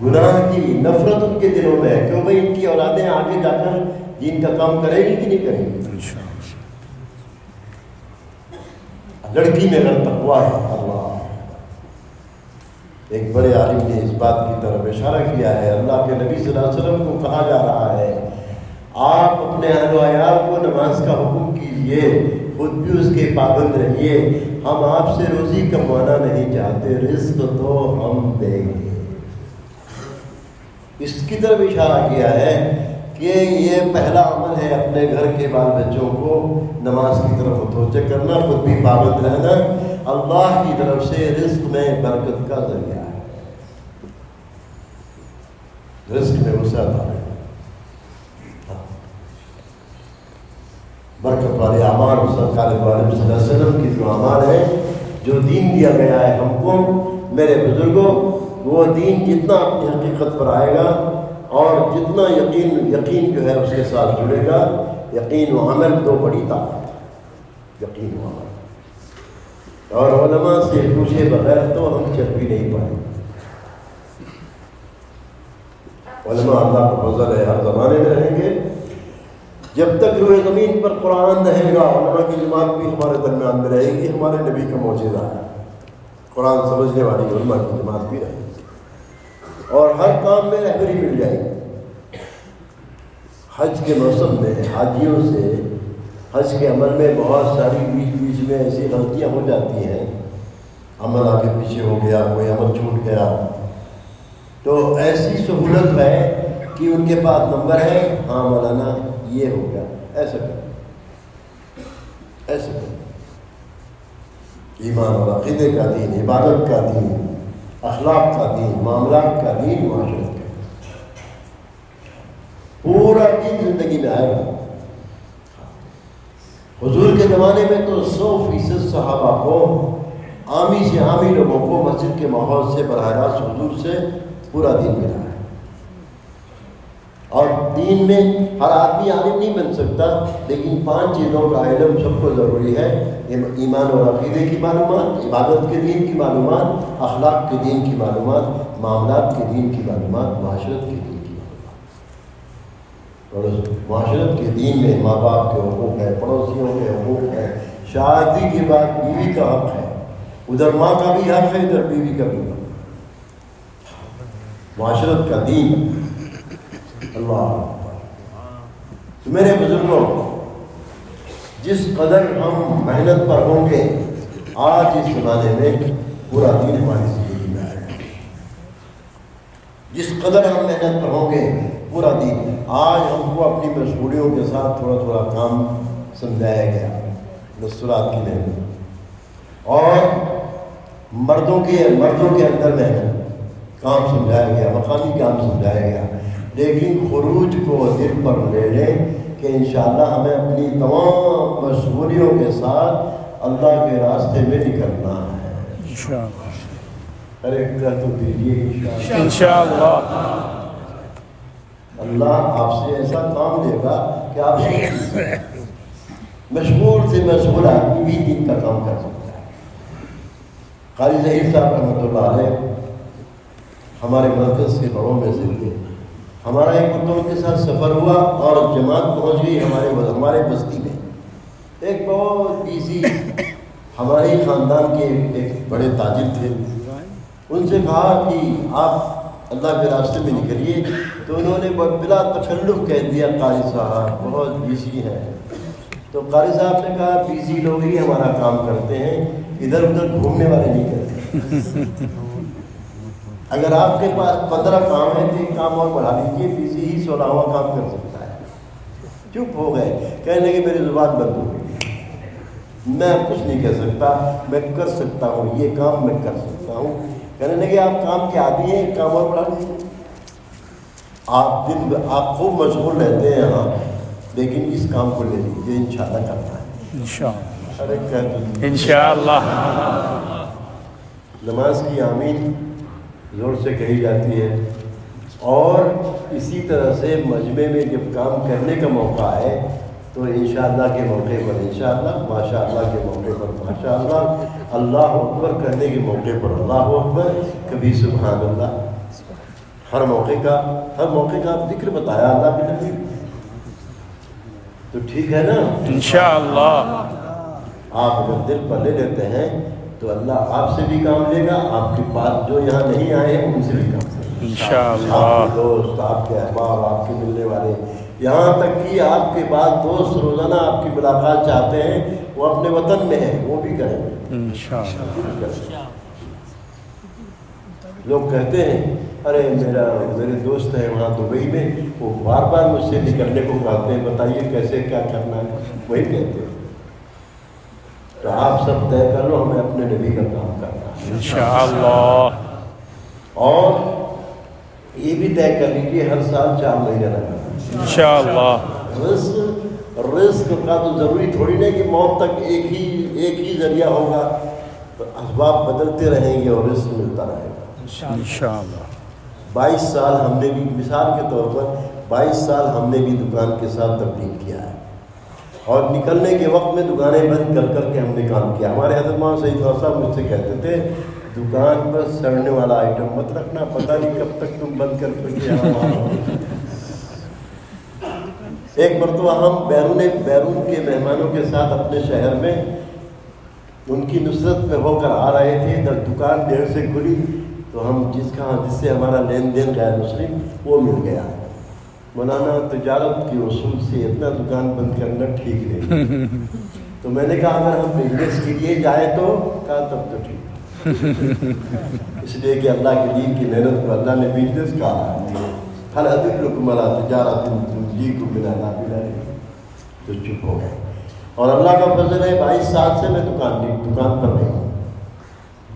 Speaker 1: گناہ کی نفرت ان کے دلوں میں ہے، کیوں بھائی ان کی اولادیں آگے جا کر دین کا کام کرے گی کہ نہیں کرے گی؟ لڑکی میں اگر تقویٰ ہے، اللہ ایک بڑے عالم نے اس بات کی طرف اشارہ کیا ہے، اللہ کے نبی صلی اللہ علیہ وسلم کو کہا جا رہا ہے آپ اپنے اہل و عیال کو نماز کا حکم کیجئے، خود بھی اس کے پابند رہیے، ہم آپ سے روزی کموانا نہیں چاہتے، رزق تو ہم دیں گے۔ اس کی طرف اشارہ کیا ہے کہ یہ پہلا عمل ہے اپنے گھر کے بال بچوں کو نماز کی طرف متوجہ کرنا، خود بھی پابند رہنا، اللہ کی طرف سے رزق میں برکت کا ذریعہ ہے، رزق میں وسعت ہے، برکت والے اعمال سرکار صلی اللہ علیہ وسلم کی جو اعمال ہیں، جو دین دیا گیا ہے ہم کو، میرے بزرگوں، وہ دین جتنا اپنی حقیقت پر آئے گا اور جتنا یقین جو ہے اس کے ساتھ جڑے گا، یقین و عمل 2 بڑی طاقت، یقین و عمل، اور علماء سے پوچھے بغیر تو ہم چل بھی نہیں پائیں۔ علماء اللہ کا فضل ہے، ہر زمانے میں رہیں گے، جب تک روئے زمین پر قرآن رہے گا، علماء کی جماعت بھی ہمارے درمیان میں رہے گی، ہمارے نبی کا معجزہ ہے، قرآن سمجھنے والی علماء کی جماعت بھی رہے گی، اور ہر کام میں رہبری مل جائے گی۔ حج کے موسم میں حاجیوں سے حج کے عمل میں بہت ساری بیچ میں ایسی غلطیاں ہو جاتی ہیں، عمل آگے پیچھے ہو گیا، کوئی عمل چھوٹ گیا، تو ایسی سہولت ہے کہ ان کے پاس نمبر ہے، ہاں مولانا یہ ہو گیا، ایسا کر، ایسا کر۔ ایمان اور عقیدے کا دین، عبادت کا دین، اخلاق کا دین، معاملات کا دین، معاشرت کا پورا دین زندگی میں آئے گا۔ حضور کے زمانے میں تو 100% صحابہ کو، عامی سے عامی لوگوں کو مسجد کے ماحول سے براہ راست حضور سے پورا دین ملا ہے، اور دین میں ہر آدمی عالم نہیں بن سکتا، لیکن 5 چیزوں کا علم سب کو ضروری ہے، ایمان اور عقیدے کی معلومات، عبادت کے دین کی معلومات، اخلاق کے دین کی معلومات، معاملات کے دین کی معلومات، معاشرت کے دین کی معلومات۔ اور اس معاشرت کے دین میں ماں باپ کے حقوق ہیں، پڑوسیوں کے حقوق ہیں، شادی کے بعد بیوی کا حق ہے، ادھر ماں کا بھی حق ہے، ادھر بیوی کا بھی حق ہے، معاشرت کا دین۔ اللہ میرے بزرگوں، جس قدر ہم محنت پر ہوں گے، آج اس زمانے میں پورا دین ہماری زندگی میں آئے گا۔ جس قدر ہم محنت پر ہوں گے، پورا دین، آج ہم کو اپنی مشغولیوں کے ساتھ تھوڑا تھوڑا کام سمجھایا گیا، دستورات کی محنت، اور مردوں کے اندر محنت کام سمجھایا گیا، مقامی کام سمجھایا گیا، لیکن خروج کو دل پر لے لیں کہ انشاءاللہ ہمیں اپنی تمام مشغولیوں کے ساتھ اللہ کے راستے میں نکلنا ہے انشاءاللہ۔ ارے کہہ تو دیجیے انشاءاللہ۔ اللہ آپ سے ایسا کام دے گا کہ آپ مشغول سے مشغول آدمی بھی دین کا کام کر سکتا ہے۔ قاری ظہیر صاحب رحمۃ اللہ علیہ ہمارے مرکز کے بڑوں میں سے تھے. ہمارا ایک مرتبہ ان کے ساتھ سفر ہوا اور جماعت پہنچ گئی ہمارے بستی میں. ایک بہت ایزی ہمارے ہی خاندان کے ایک بڑے تاجر تھے. ان سے کہا کہ آپ اللہ کے راستے میں نکلیے. تو انہوں نے بلا تکلف کہہ دیا قاری صاحب بہت بیزی ہے. تو قاری صاحب نے کہا بیزی لوگ ہی ہمارا کام کرتے ہیں, ادھر ادھر گھومنے والے نہیں کرتے. اگر آپ کے پاس 15 کام ہیں تو ایک کام اور بڑھا لیجیے, بیزی ہی 16واں کام کر سکتا ہے. چپ ہو گئے, کہنے لگے میری زبان بند ہو گئی, میں کچھ نہیں کہہ سکتا, میں کر سکتا ہوں یہ کام, میں کر سکتا ہوں. کہنے لگے آپ کام کے عادی ہیں, ایک کام اور بڑھا لیجیے. آپ خوب مشغول رہتے ہیں یہاں, لیکن اس کام کو لے لیجیے, انشاءاللہ کرنا ہے. انشاءاللہ. ارے کہہ دیجیے انشاءاللہ. نماز کی آمین زور سے کہی جاتی ہے. اور اسی طرح سے مجمع میں جب کام کرنے کا موقع ہے تو انشاءاللہ کے موقع پر انشاءاللہ, ماشاءاللہ کے موقع پر ماشاءاللہ, اللہ اکبر کرنے کے موقع پر اللہ اکبر, کبھی سبحان اللہ. ہر موقع کا آپ ذکر بتایا اللہ کے نبی, تو ٹھیک ہے نا انشاءاللہ. آپ اگر دل پر لے لیتے ہیں تو اللہ آپ سے بھی کام لے گا, آپ کے پاس جو یہاں نہیں آئے ہیں ان سے بھی کام لے گا انشاءاللہ. آپ کے دوست, آپ کے احباب, آپ کے ملنے والے, یہاں تک کہ آپ کے بعد دوست روزانہ آپ کی ملاقات چاہتے ہیں, وہ اپنے وطن میں ہیں, وہ بھی کریں گے انشاءاللہ. لوگ کہتے ہیں ارے میرے دوست ہے وہاں دبئی میں, وہ بار بار مجھ سے نکلنے کو کہتے ہیں, بتائیے کیسے کیا کرنا ہے, وہی کہتے ہیں. تو آپ سب طے کر لو, ہمیں اپنے نبی کا کام کرنا ہے انشاءاللہ. اور یہ بھی طے کر لیجیے ہر سال 4 مہینے لگا انشاءاللہ. رزق کا تو ضروری تھوڑی نہیں کہ موت تک ایک ہی ذریعہ ہوگا, تو اسباب بدلتے رہیں گے اور رزق ملتا رہے گا انشاءاللہ. 22 سال ہم نے بھی, مثال کے طور پر 22 سال ہم نے بھی دکان کے ساتھ تبلیغ کیا ہے, اور نکلنے کے وقت میں دکانیں بند کر کے ہم نے کام کیا. ہمارے حضرت مولانا سعید صاحب مجھ سے کہتے تھے دکان پر سڑنے والا آئٹم مت رکھنا, پتہ نہیں کب تک تم بند کر کے. ایک مرتبہ ہم بیرون کے مہمانوں کے ساتھ اپنے شہر میں ان کی نصرت پہ ہو کر آ رہے تھے. دکان دیر سے کھلی تو ہم جس سے ہمارا لین دین غیر مسلم وہ مل گیا. مولانا تجارت کے اصول سے اتنا دکان بند کرنا ٹھیک نہیں. تو میں نے کہا اگر ہم بزنس کے لیے جائیں تو کہا تب تو ٹھیک, اس لیے کہ اللہ کے دین کی محنت کو اللہ نے بزنس کہا ہے. ہر ادلکم علی تجارت تنجیکم من عذاب الیم. تو چپ ہو گئے. اور اللہ کا فضل ہے 22 سال سے میں دکان پر نہیں ہوں.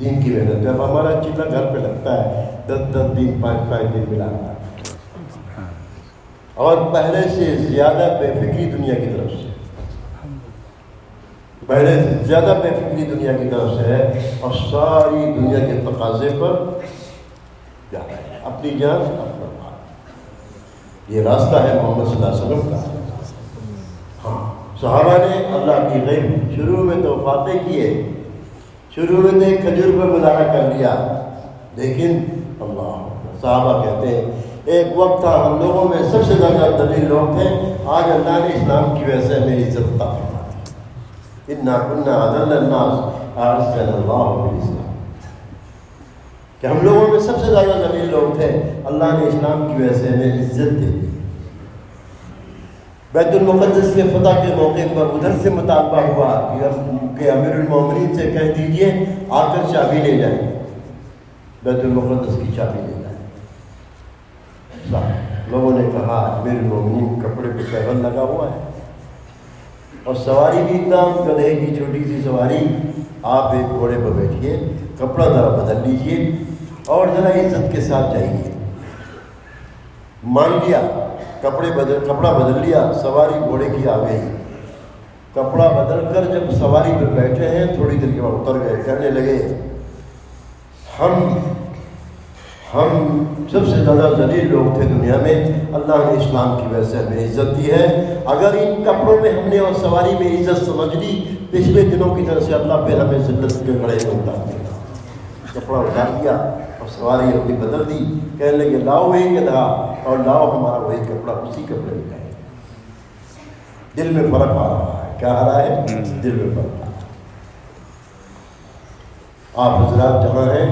Speaker 1: دین کی محنت ہے. اب ہمارا چیلا گھر پہ لگتا ہے 10 دن 5 دن ملا کر, اور پہلے سے زیادہ بے فکری دنیا کی طرف سے, پہلے سے زیادہ بے فکری دنیا کی طرف سے ہے, اور ساری دنیا کے تقاضے پر جا رہا ہے, اپنی جان اپنا مال. یہ راستہ ہے محمد صلی اللہ علیہ وسلم کا. ہاں, صحابہ نے اللہ کی غیب شروع میں تو فاتح کیے, شروع میں تو ایک کھجور پر گزارا کر لیا, لیکن اللہ صحابہ کہتے ہیں ایک وقت تھا ہم لوگوں میں سب سے زیادہ دلیل لوگ تھے, آج اللہ نے اسلام کی وجہ سے میری عزت عطا فرمائی. انا کنا اذل الناس اعزنا اللہ بالاسلام, کہ ہم لوگوں میں سب سے زیادہ دلیل لوگ تھے, اللہ نے اسلام کی وجہ سے ہمیں عزت دے دی. بیت المقدس کے فتح کے موقع پر ادھر سے مطالبہ ہوا کہ امیر المومنین سے کہہ دیجئے آ کر چابی لے جائیں, بیت المقدس کی چابی لے جائیں. لوگوں نے کہا امیر المومنین کپڑے پہ پیغل لگا ہوا ہے, اور سواری بھی ایک دم گدھے کی چھوٹی سی سواری, آپ ایک گھوڑے پر بیٹھیے, کپڑا ذرا بدل لیجئے اور ذرا عزت کے ساتھ جائیے. مان لیا, کپڑا بدل لیا, سواری گھوڑے کی آ گئی. کپڑا بدل کر جب سواری پہ بیٹھے ہیں تھوڑی دیر کے بعد اتر گئے, کہنے لگے ہم سب سے زیادہ ذلیل لوگ تھے دنیا میں, اللہ نے اسلام کی وجہ سے ہمیں عزت دی ہے. اگر ان کپڑوں میں ہم نے اور سواری میں عزت سمجھ لی, پچھلے دنوں کی طرح سے اللہ پھر ہمیں ذلت کے گڑھے میں اتار دے گا. کپڑا اتار دیا اور سواری اپنی بدل دی، کہنے لگے لاؤ وہی گدھا اور لاؤ ہمارا وہی کپڑا، اسی کپڑے میں گئے۔ دل میں فرق آ رہا ہے، کیا آ رہا ہے؟ دل میں فرق آ رہا ہے۔ آپ حضرات جہاں ہیں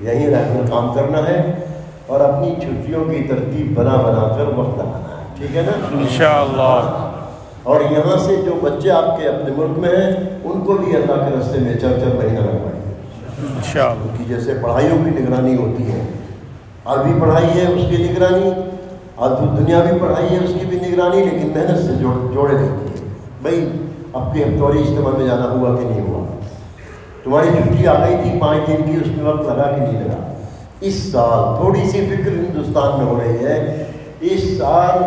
Speaker 1: یہیں رہ کر کام کرنا ہے اور اپنی چھٹیوں کی ترتیب بنا بنا کر وقت لگانا ہے، ٹھیک ہے نا؟
Speaker 2: انشاءاللہ۔
Speaker 1: اور یہاں سے جو بچے آپ کے اپنے ملک میں ہیں ان کو بھی اللہ کے راستے میں 4 مہینہ لگوائیں گے
Speaker 2: انشاءاللہ۔
Speaker 1: ان کی جیسے پڑھائیوں کی نگرانی ہوتی ہے، عربی پڑھائی ہے اس کی نگرانی، اور دنیاوی پڑھائی ہے اس کی بھی نگرانی، لیکن محنت سے جوڑے رہتی ہے۔ بھائی اب کے ہفتواری اجتماع میں جانا ہوا کہ نہیں ہوا؟ تمہاری چھٹی آ گئی تھی 5 دن کی، اس میں وقت لگا کہ نہیں لگا؟ اس سال تھوڑی سی فکر ہندوستان میں ہو رہی ہے، اس سال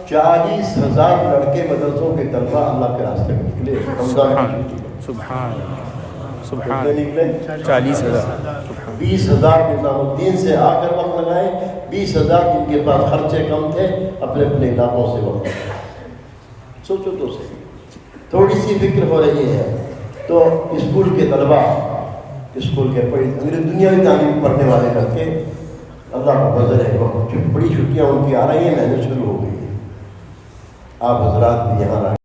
Speaker 1: 40,000 لڑکے مدرسوں کے طلبہ اللہ کے راستے میں نکلے رمضان کی چھٹی میں۔
Speaker 2: سبحان اللہ، سبحان
Speaker 1: کتنے نکلے؟
Speaker 2: 40,000۔
Speaker 1: 20,000 نظام الدین سے آ کر وقت لگائے، 20,000 جن کے پاس خرچے کم تھے اپنے اپنے علاقوں سے وقت لگائے۔ سوچو تو صحیح، تھوڑی سی فکر ہو رہی ہے تو اسکول کے طلبہ، اسکول کے دنیاوی تعلیم پڑھنے والے لڑکے، اللہ کا فضل ہے، وقت بڑی چھٹیاں ان کی آ رہی ہیں، محنت شروع ہو گئی ہے۔ آپ حضرات بھی یہاں رہیں۔